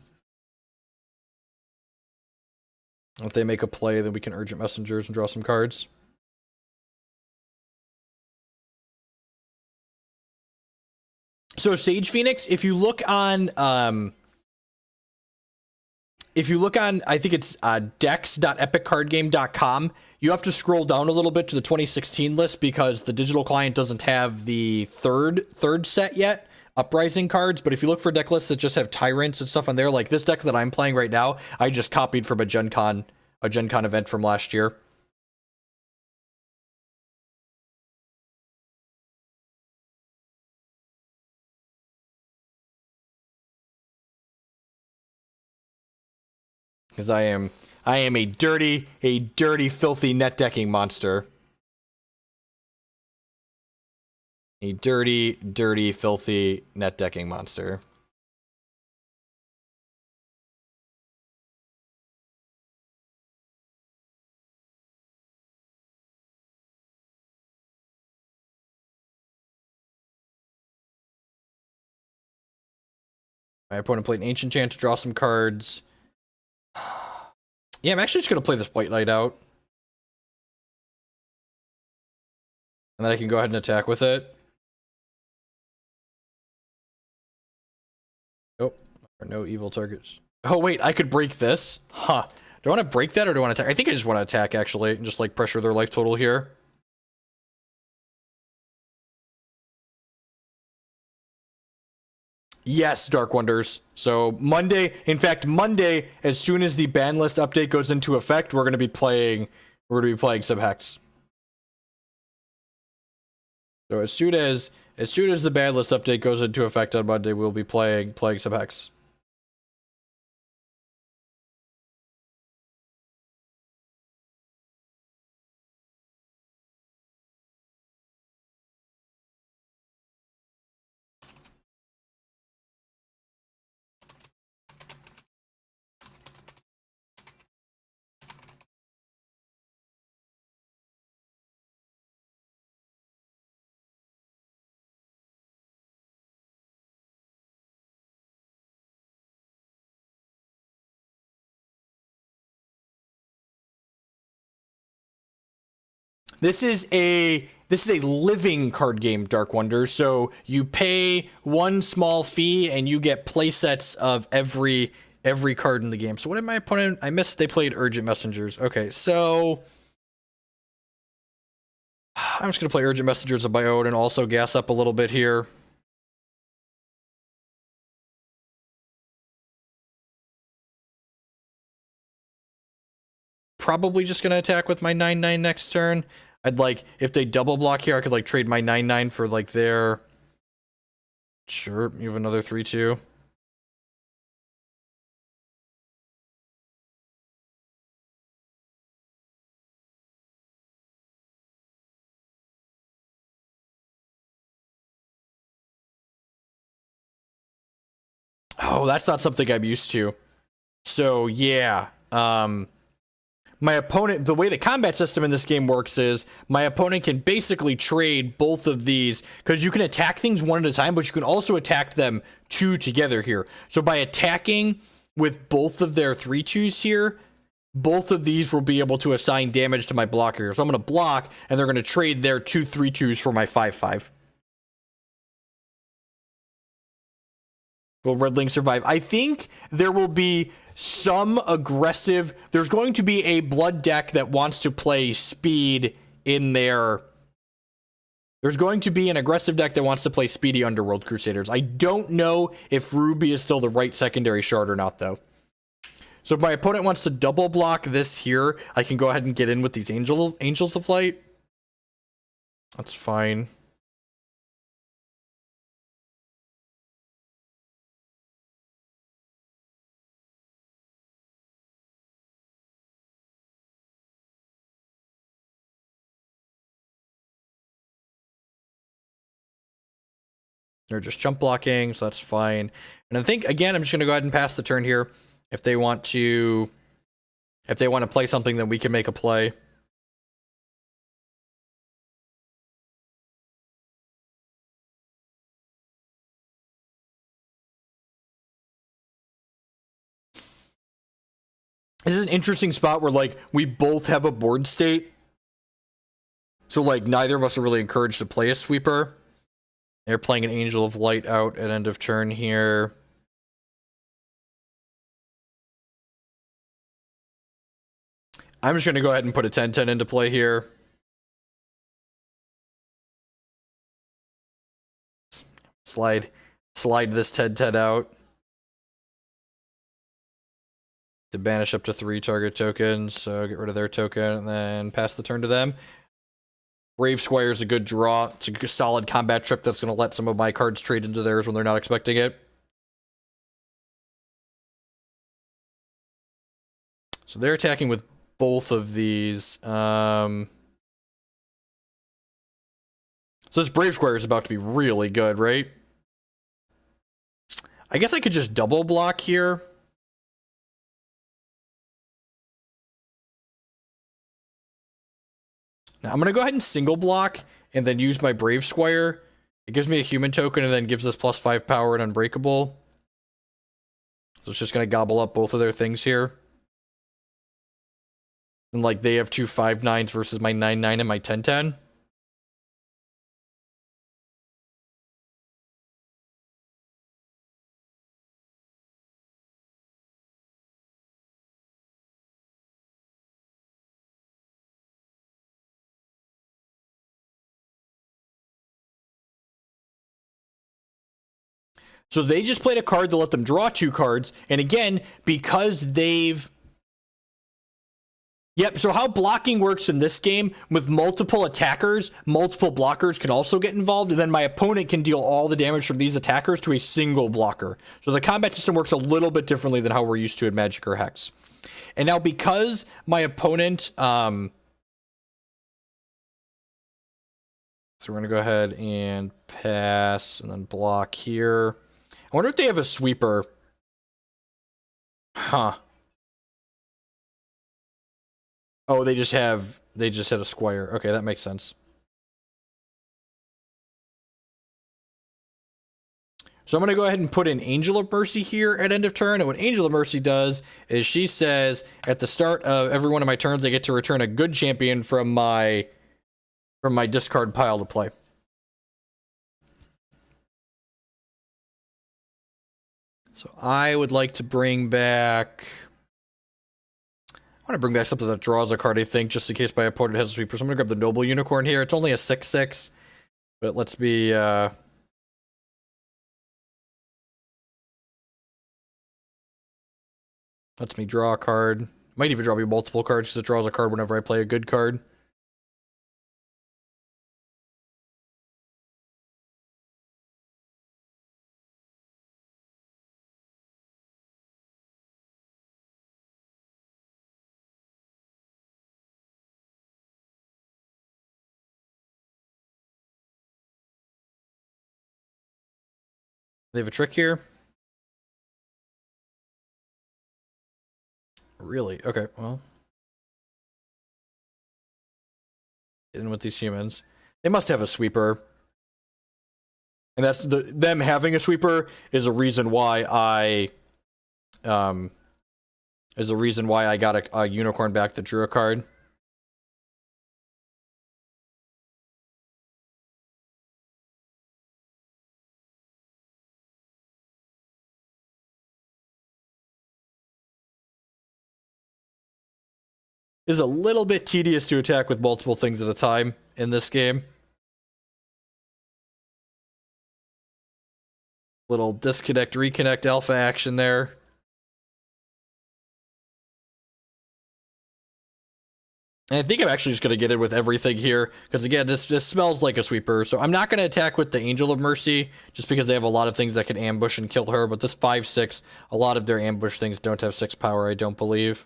If they make a play, then we can Urgent Messengers and draw some cards. So Sage Phoenix, if you look on, I think it's dex.epiccardgame.com, you have to scroll down a little bit to the 2016 list because the digital client doesn't have the third set yet, Uprising cards. But if you look for deck lists that just have Tyrants and stuff on there, like this deck that I'm playing right now, I just copied from a Gen Con event from last year. Because I am a dirty, filthy net decking monster. A dirty, filthy net decking monster. My opponent played an Ancient Chant to draw some cards. Yeah, I'm actually just going to play this White Knight out. And then I can go ahead and attack with it. Nope. No evil targets. Oh, wait, I could break this? Huh. Do I want to break that or do I want to attack? I think I just want to attack, actually, and just, like, pressure their life total here. Yes, Dark Wonders. So Monday, in fact, Monday, as soon as the ban list update goes into effect, we're going to be playing Subhex. So as soon as the ban list update goes into effect on Monday, we'll be playing Subhex. This is a living card game, Dark Wonders. So you pay one small fee and you get playsets of every card in the game. So what did my opponent? I missed. They played Urgent Messengers. Okay, so I'm just gonna play Urgent Messengers of my own and also gas up a little bit here. Probably just gonna attack with my 9/9 next turn. I'd like, if they double block here, I could like trade my 9/9 for like their... Sure, you have another 3/2. Oh, that's not something I'm used to. So yeah, my opponent, the way the combat system in this game works is my opponent can basically trade both of these because you can attack things one at a time, but you can also attack them two together here. So by attacking with both of their 3/2s here, both of these will be able to assign damage to my blocker. So I'm going to block, and they're going to trade their 2 3/2s for my 5/5. Will Redling survive? I think there will be some aggressive. There's going to be a blood deck that wants to play speed in there. There's going to be an aggressive deck that wants to play speedy Underworld Crusaders. I don't know if Ruby is still the right secondary shard or not, though. So if my opponent wants to double block this here, I can go ahead and get in with these Angels of Light. That's fine. They're just jump blocking, so that's fine. And I think, again, I'm just going to go ahead and pass the turn here. If they want to play something, then we can make a play. This is an interesting spot where, like, we both have a board state. So, like, neither of us are really encouraged to play a sweeper. They're playing an Angel of Light out at end of turn here. I'm just going to go ahead and put a 10-10 into play here. Slide this 10-10 out. To banish up to 3 target tokens, so get rid of their token and then pass the turn to them. Brave Squire is a good draw. It's a solid combat trip that's going to let some of my cards trade into theirs when they're not expecting it. So they're attacking with both of these. So this Brave Squire is about to be really good, right? I guess I could just double block here. Now I'm going to go ahead and single block and then use my Brave Squire. It gives me a human token and then gives us +5 power and Unbreakable. So it's just going to gobble up both of their things here. And like they have 2 5/9s versus my 9/9 and my 10/10. So they just played a card to let them draw 2 cards. And again, because they've... Yep, so how blocking works in this game, with multiple attackers, multiple blockers can also get involved, and then my opponent can deal all the damage from these attackers to a single blocker. So the combat system works a little bit differently than how we're used to in Magic or Hex. And now because my opponent... So we're going to go ahead and pass, and then block here. I wonder if they have a sweeper. Huh. Oh, they just had a Squire. Okay, that makes sense. So I'm going to go ahead and put an Angel of Mercy here at end of turn. And what Angel of Mercy does is she says, at the start of every one of my turns, I get to return a good champion from my discard pile to play. So I would like to bring back... I want to bring back something that draws a card, I think, just in case my opponent has a sweeper. So I'm going to grab the Noble Unicorn here. It's only a 6/6, but let's be... lets me draw a card. Might even draw me multiple cards because it draws a card whenever I play a good card. They have a trick here. really? Okay, well. Get in with these humans. They must have a sweeper. And that's them having a sweeper is a reason why I got a unicorn back that drew a card. It is a little bit tedious to attack with multiple things at a time in this game. Little disconnect, reconnect alpha action there. And I think I'm actually just going to get in with everything here, because again, this smells like a sweeper, so I'm not going to attack with the Angel of Mercy, just because they have a lot of things that can ambush and kill her, but this 5/6, a lot of their ambush things don't have 6 power, I don't believe.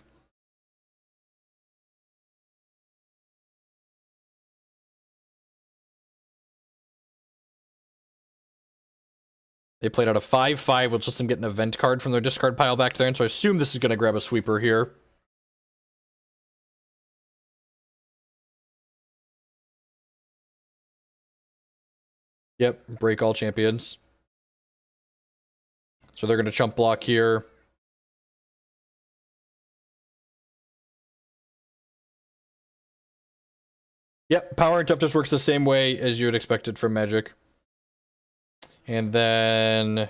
They played out a 5/5, which lets them get an event card from their discard pile back there, and so I assume this is going to grab a sweeper here. Yep, break all champions. So they're going to chump block here. Yep, power and toughness works the same way as you would expect it from Magic. And then I'm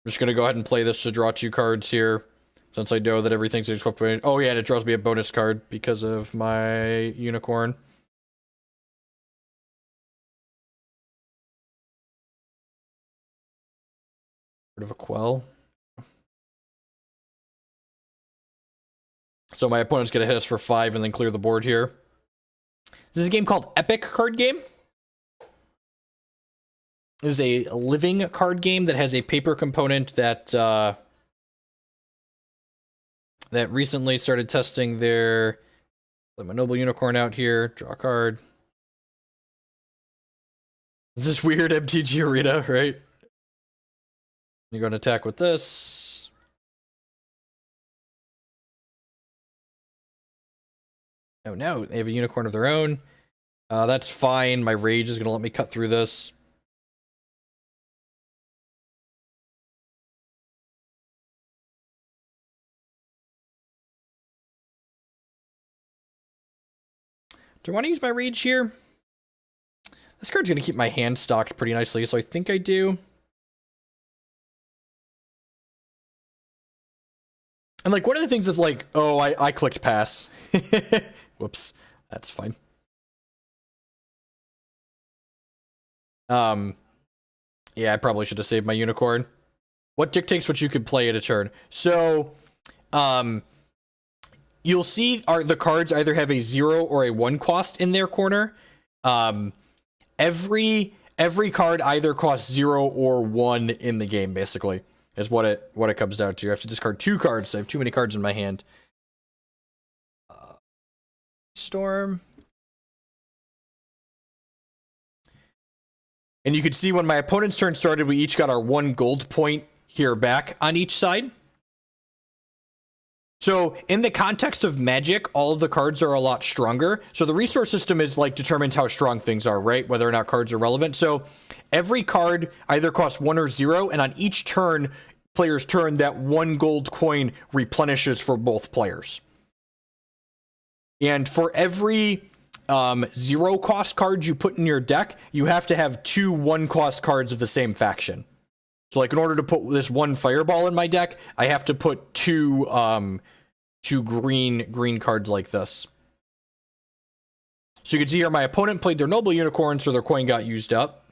just going to go ahead and play this to draw 2 cards here, since I know that everything's swapped away. Oh yeah, and it draws me a bonus card because of my unicorn. Rid of a Quell. So my opponent's going to hit us for 5 and then clear the board here. This is a game called Epic Card Game. It is a living card game that has a paper component that that recently started testing their... Let my Noble Unicorn out here. Draw a card. This is weird MTG Arena, right? You're going to attack with this. Oh no, they have a unicorn of their own. That's fine. My rage is going to let me cut through this. Do I want to use my rage here? This card's going to keep my hand stocked pretty nicely, so I think I do. And like, one of the things is like, oh, I clicked pass. Whoops, that's fine. Yeah, I probably should have saved my unicorn. What dictates what you could play at a turn? So, you'll see the cards either have a 0 or a 1 cost in their corner. Every card either costs 0 or 1 in the game, basically, is what it comes down to. I have to discard 2 cards. I have too many cards in my hand. Storm. And you could see when my opponent's turn started, we each got our 1 gold point here back on each side. So in the context of Magic, all of the cards are a lot stronger. So the resource system is like determines how strong things are, right? Whether or not cards are relevant. So every card either costs 1 or 0, and on each turn, player's turn, that 1 gold coin replenishes for both players. And for every 0 cost cards you put in your deck, you have to have 2 1 cost cards of the same faction. So like, in order to put this 1 fireball in my deck, I have to put 2 green cards like this. So you can see here my opponent played their Noble Unicorn, so their coin got used up.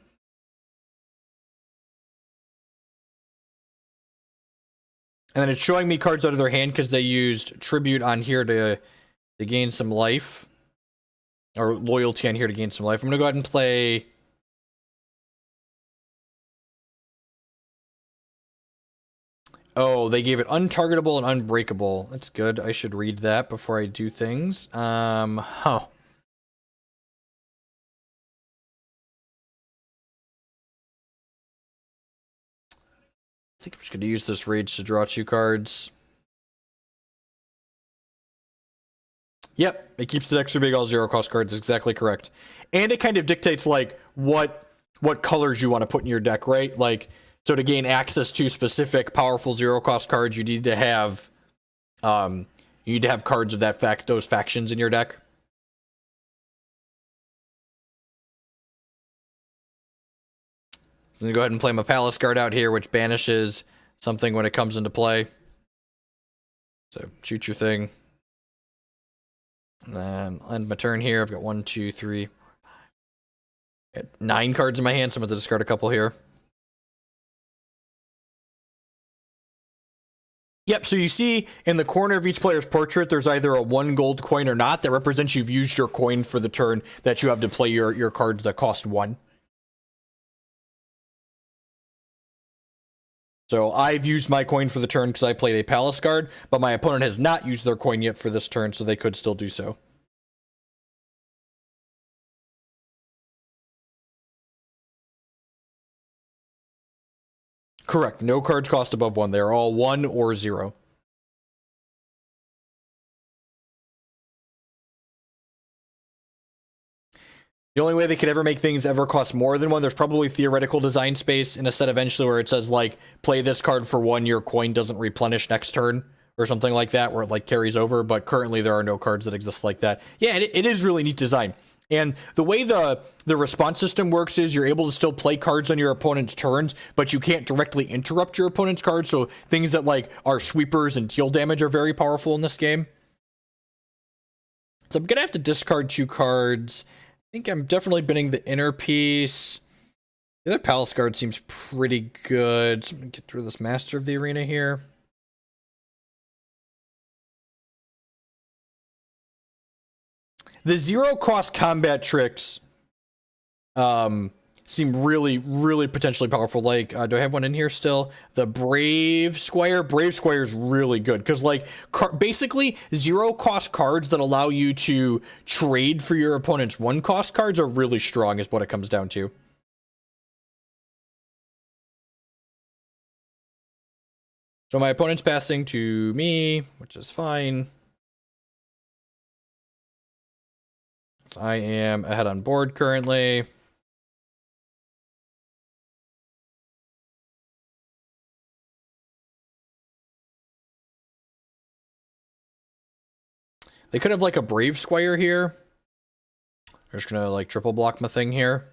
And then it's showing me cards out of their hand because they used Tribute on here to gain some life. Or Loyalty on here to gain some life. I'm going to go ahead and play... Oh, they gave it untargetable and unbreakable. That's good. I should read that before I do things. I think I'm just going to use this rage to draw 2 cards. Yep, it keeps the extra big all zero cost cards. Exactly correct. And it kind of dictates like what colors you want to put in your deck, right? Like, so to gain access to specific powerful zero cost cards, you need to have cards of those factions in your deck. I'm gonna go ahead and play my Palace Guard out here, which banishes something when it comes into play. So shoot your thing. And then I'll end my turn here. I've got 1, 2, 3, 4, 5. Got 9 cards in my hand, so I'm going to discard a couple here. Yep, so you see in the corner of each player's portrait, there's either a 1 gold coin or not. That represents you've used your coin for the turn that you have to play your cards that cost 1. So I've used my coin for the turn because I played a Palace Guard, but my opponent has not used their coin yet for this turn, so they could still do so. Correct. No cards cost above 1. They're all 1 or 0. The only way they could ever make things ever cost more than 1, there's probably theoretical design space in a set eventually where it says, like, play this card for 1, your coin doesn't replenish next turn, or something like that, where it, like, carries over, but currently there are no cards that exist like that. Yeah, it is really neat design. And the way the response system works is you're able to still play cards on your opponent's turns, but you can't directly interrupt your opponent's cards, so things that, like, are sweepers and deal damage are very powerful in this game. So I'm gonna have to discard 2 cards. I think I'm definitely binning the inner piece. The other Palace Guard seems pretty good. So I'm going to get through this Master of the Arena here. The zero-cost combat tricks seem really, really potentially powerful. Like, do I have one in here still? The Brave Squire. Brave Squire is really good because, like, basically zero-cost cards that allow you to trade for your opponent's 1-cost cards are really strong, is what it comes down to. So my opponent's passing to me, which is fine. I am ahead on board currently. They could have, like, a Brave Squire here. I'm just gonna, like, triple block my thing here.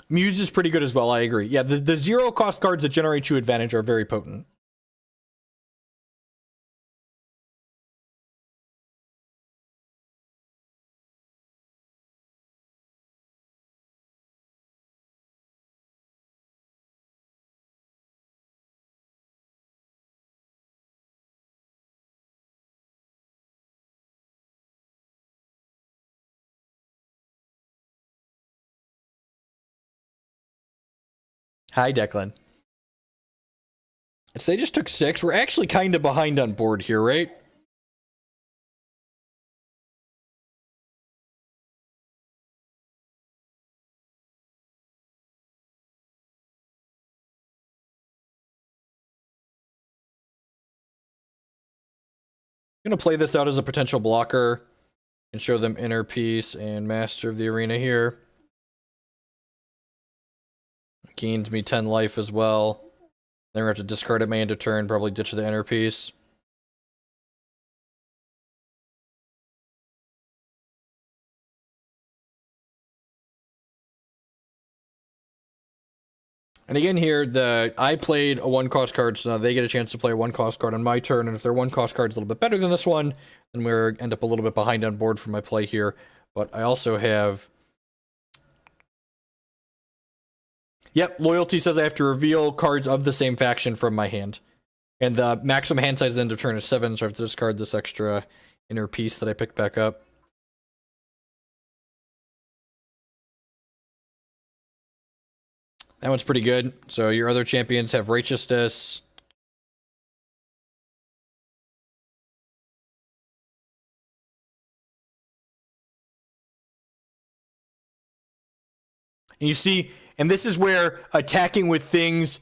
Muse is pretty good as well, I agree. Yeah, the zero-cost cards that generate you advantage are very potent. Hi, Declan. So they just took 6. We're actually kind of behind on board here, right? I'm going to play this out as a potential blocker and show them Inner Piece and Master of the Arena here. Gains me 10 life as well. Then we're going to have to discard at my end of turn, probably ditch the Inner Piece. And again here, I played a 1-cost card, so now they get a chance to play a 1-cost card on my turn, and if their 1-cost card is a little bit better than this one, then we end up a little bit behind on board for my play here. But I also have... Yep, Loyalty says I have to reveal cards of the same faction from my hand. And the maximum hand size at the end of turn is 7, so I have to discard this extra Inner Piece that I picked back up. That one's pretty good. So your other champions have Righteousness. And you see, and this is where attacking with things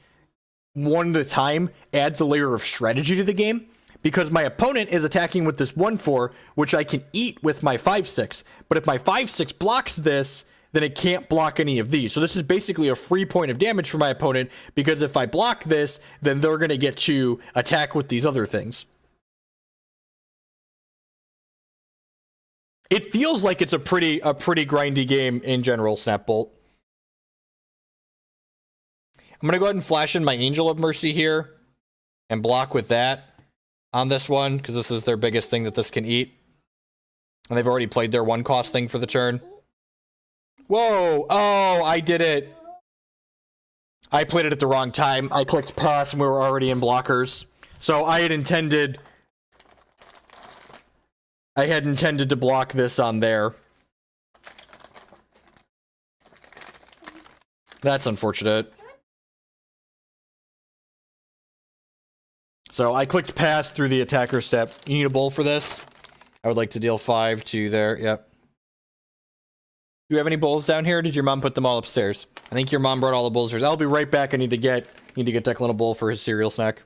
one at a time adds a layer of strategy to the game, because my opponent is attacking with this 1/4, which I can eat with my 5/6. But if my 5/6 blocks this, then it can't block any of these. So this is basically a free point of damage for my opponent, because if I block this, then they're going to get to attack with these other things. It feels like it's a pretty grindy game in general, Snapbolt. I'm going to go ahead and flash in my Angel of Mercy here and block with that on this one, because this is their biggest thing that this can eat. And they've already played their 1-cost thing for the turn. Whoa! Oh, I did it. I played it at the wrong time. I clicked pass and we were already in blockers. So I had intended to block this on there. That's unfortunate. So I clicked pass through the attacker step. You need a bowl for this? I would like to deal 5 to there. Yep. Do you have any bowls down here? Or did your mom put them all upstairs? I think your mom brought all the bowls upstairs. I'll be right back. I need to get Declan a bowl for his cereal snack.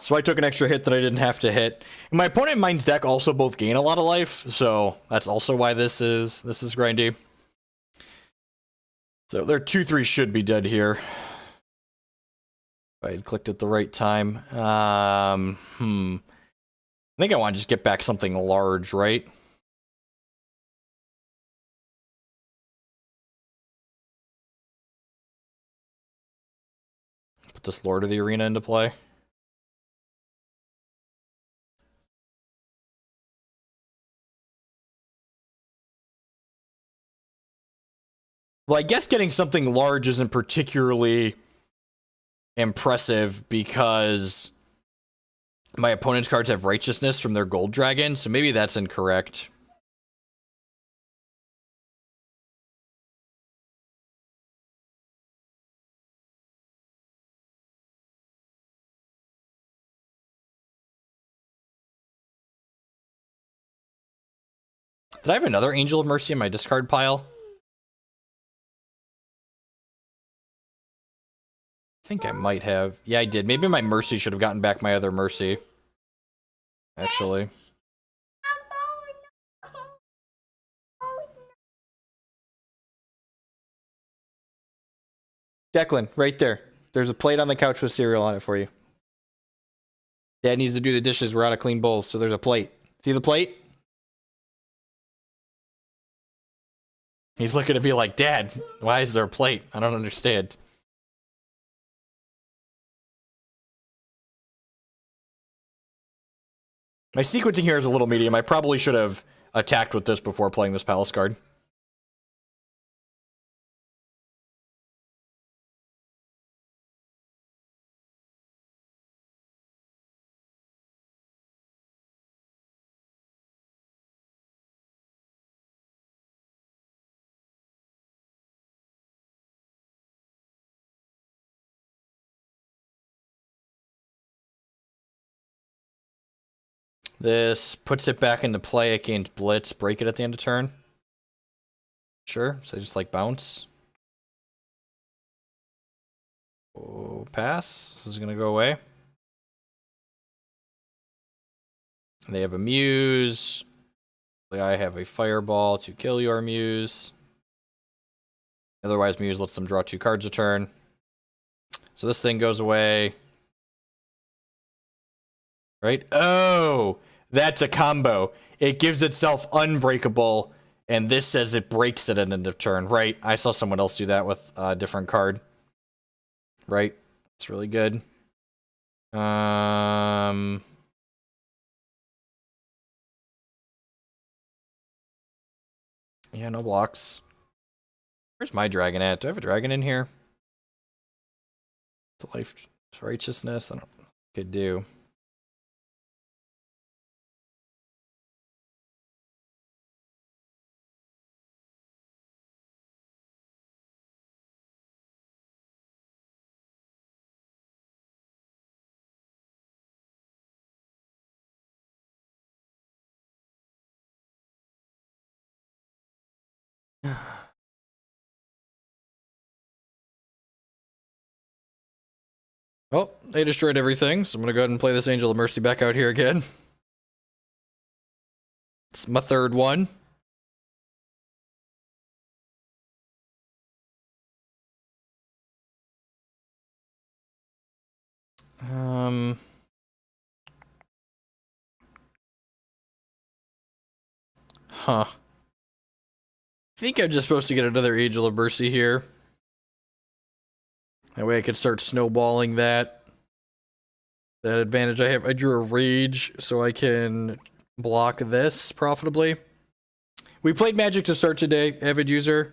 So I took an extra hit that I didn't have to hit. And my opponent mine's deck also both gain a lot of life, so that's also why this is grindy. So their 2/3 should be dead here. If I had clicked at the right time. I think I want to just get back something large, right? Put this Lord of the Arena into play. Well, I guess getting something large isn't particularly impressive because my opponent's cards have Righteousness from their Gold Dragon, so maybe that's incorrect. Did I have another Angel of Mercy in my discard pile? I think I might have. Yeah, I did. Maybe my Mercy should have gotten back my other Mercy. Actually. Declan, right there. There's a plate on the couch with cereal on it for you. Dad needs to do the dishes. We're out of clean bowls, so there's a plate. See the plate? He's looking at me like, Dad, why is there a plate? I don't understand. My sequencing here is a little medium. I probably should have attacked with this before playing this Palace card. This puts it back into play against Blitz. Break it at the end of turn. Sure. So just like bounce. Oh, pass. This is going to go away. They have a Muse. I have a Fireball to kill your Muse. Otherwise, Muse lets them draw 2 cards a turn. So this thing goes away. Right? Oh, that's a combo. It gives itself unbreakable, and this says it breaks at an end of turn. Right? I saw someone else do that with a different card. Right? It's really good. Yeah, no blocks. Where's my dragon at? Do I have a dragon in here? The life righteousness? I don't know. Could do. Oh, they destroyed everything, so I'm gonna go ahead and play this Angel of Mercy back out here again. It's my third one. Huh. I think I'm just supposed to get another Angel of Mercy here. That way I could start snowballing that advantage I have. I drew a Rage, so I can block this, profitably. We played Magic to start today, avid user.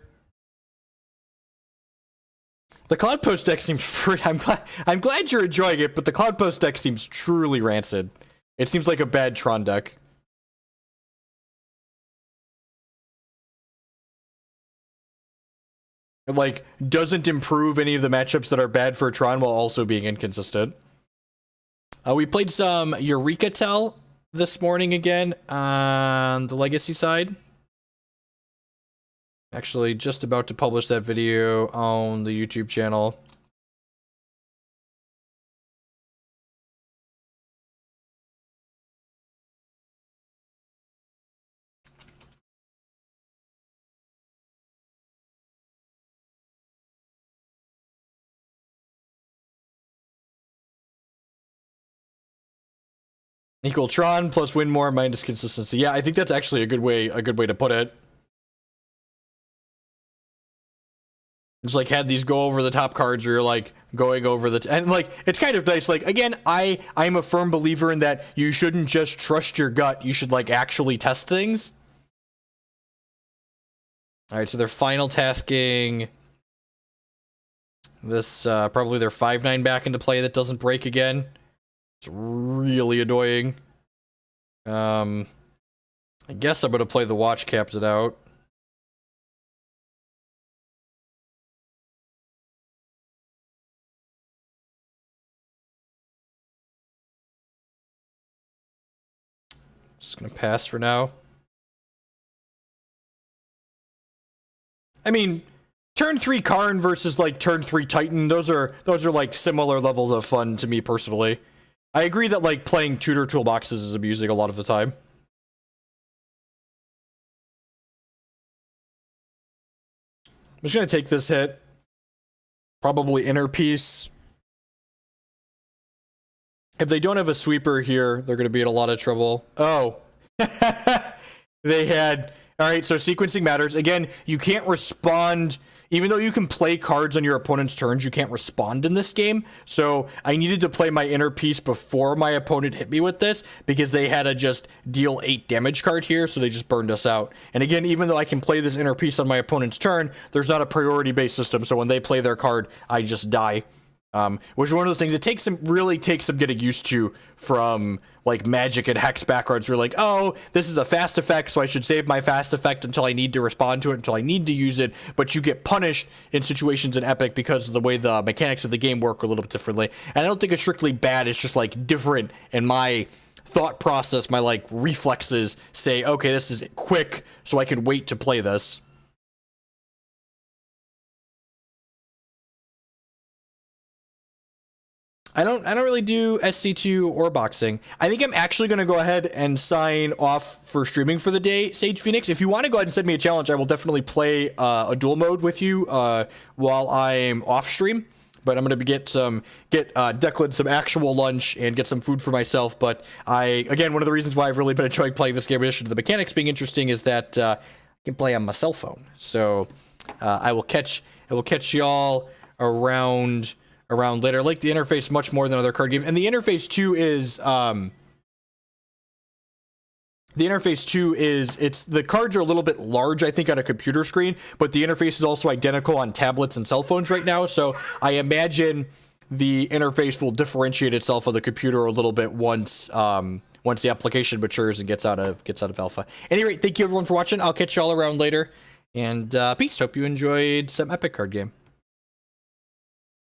The Cloud Post deck seems pretty... I'm glad you're enjoying it, but the Cloud Post deck seems truly rancid. It seems like a bad Tron deck. It, like, doesn't improve any of the matchups that are bad for Tron while also being inconsistent. We played some Eureka Tell this morning again on the Legacy side. Actually, just about to publish that video on the YouTube channel. Equal Tron plus win more minus consistency. Yeah, I think that's actually a good way to put it. Just like had these go over the top cards where you're like going over the and like it's kind of nice. Like again, I'm a firm believer in that you shouldn't just trust your gut. You should like actually test things. All right, so they're final tasking this probably their 5/9 back into play that doesn't break again. It's really annoying. I guess I'm gonna play the Watch Captain out. Just gonna pass for now. I mean, turn 3 Karn versus like turn 3 Titan, those are like similar levels of fun to me personally. I agree that like playing tutor toolboxes is amusing a lot of the time. I'm just gonna take this hit. Probably Inner Peace. If they don't have a sweeper here, they're gonna be in a lot of trouble. Oh. They had... Alright, so sequencing matters. Again, you can't respond... Even though you can play cards on your opponent's turns, you can't respond in this game. So I needed to play my Inner Peace before my opponent hit me with this, because they had to just deal 8 damage card here, so they just burned us out. And again, even though I can play this Inner Peace on my opponent's turn, there's not a priority-based system, so when they play their card, I just die. Which is one of those things, it really takes some getting used to from like Magic and Hex backwards. We're like, oh, this is a fast effect, so I should save my fast effect until I need to respond to it, until I need to use it. But you get punished in situations in Epic because of the way the mechanics of the game work a little bit differently. And I don't think it's strictly bad, it's just like different, and my thought process, my like reflexes say, okay, this is quick, so I can wait to play this. I don't really do SC2 or boxing. I think I'm actually going to go ahead and sign off for streaming for the day, Sage Phoenix. If you want to go ahead and send me a challenge, I will definitely play a duel mode with you while I'm off stream. but I'm gonna get Declan some actual lunch and get some food for myself. But again, one of the reasons why I've really been enjoying playing this game, in addition to the mechanics being interesting, is that I can play on my cell phone. So I will catch y'all around later. I like the interface much more than other card games, and the interface too is the cards are a little bit large, I think, on a computer screen, but the interface is also identical on tablets and cell phones right now. So I imagine the interface will differentiate itself on the computer a little bit once the application matures and gets out of alpha. Anyway, thank you everyone for watching. I'll catch y'all around later, and peace. Hope you enjoyed some epic card game.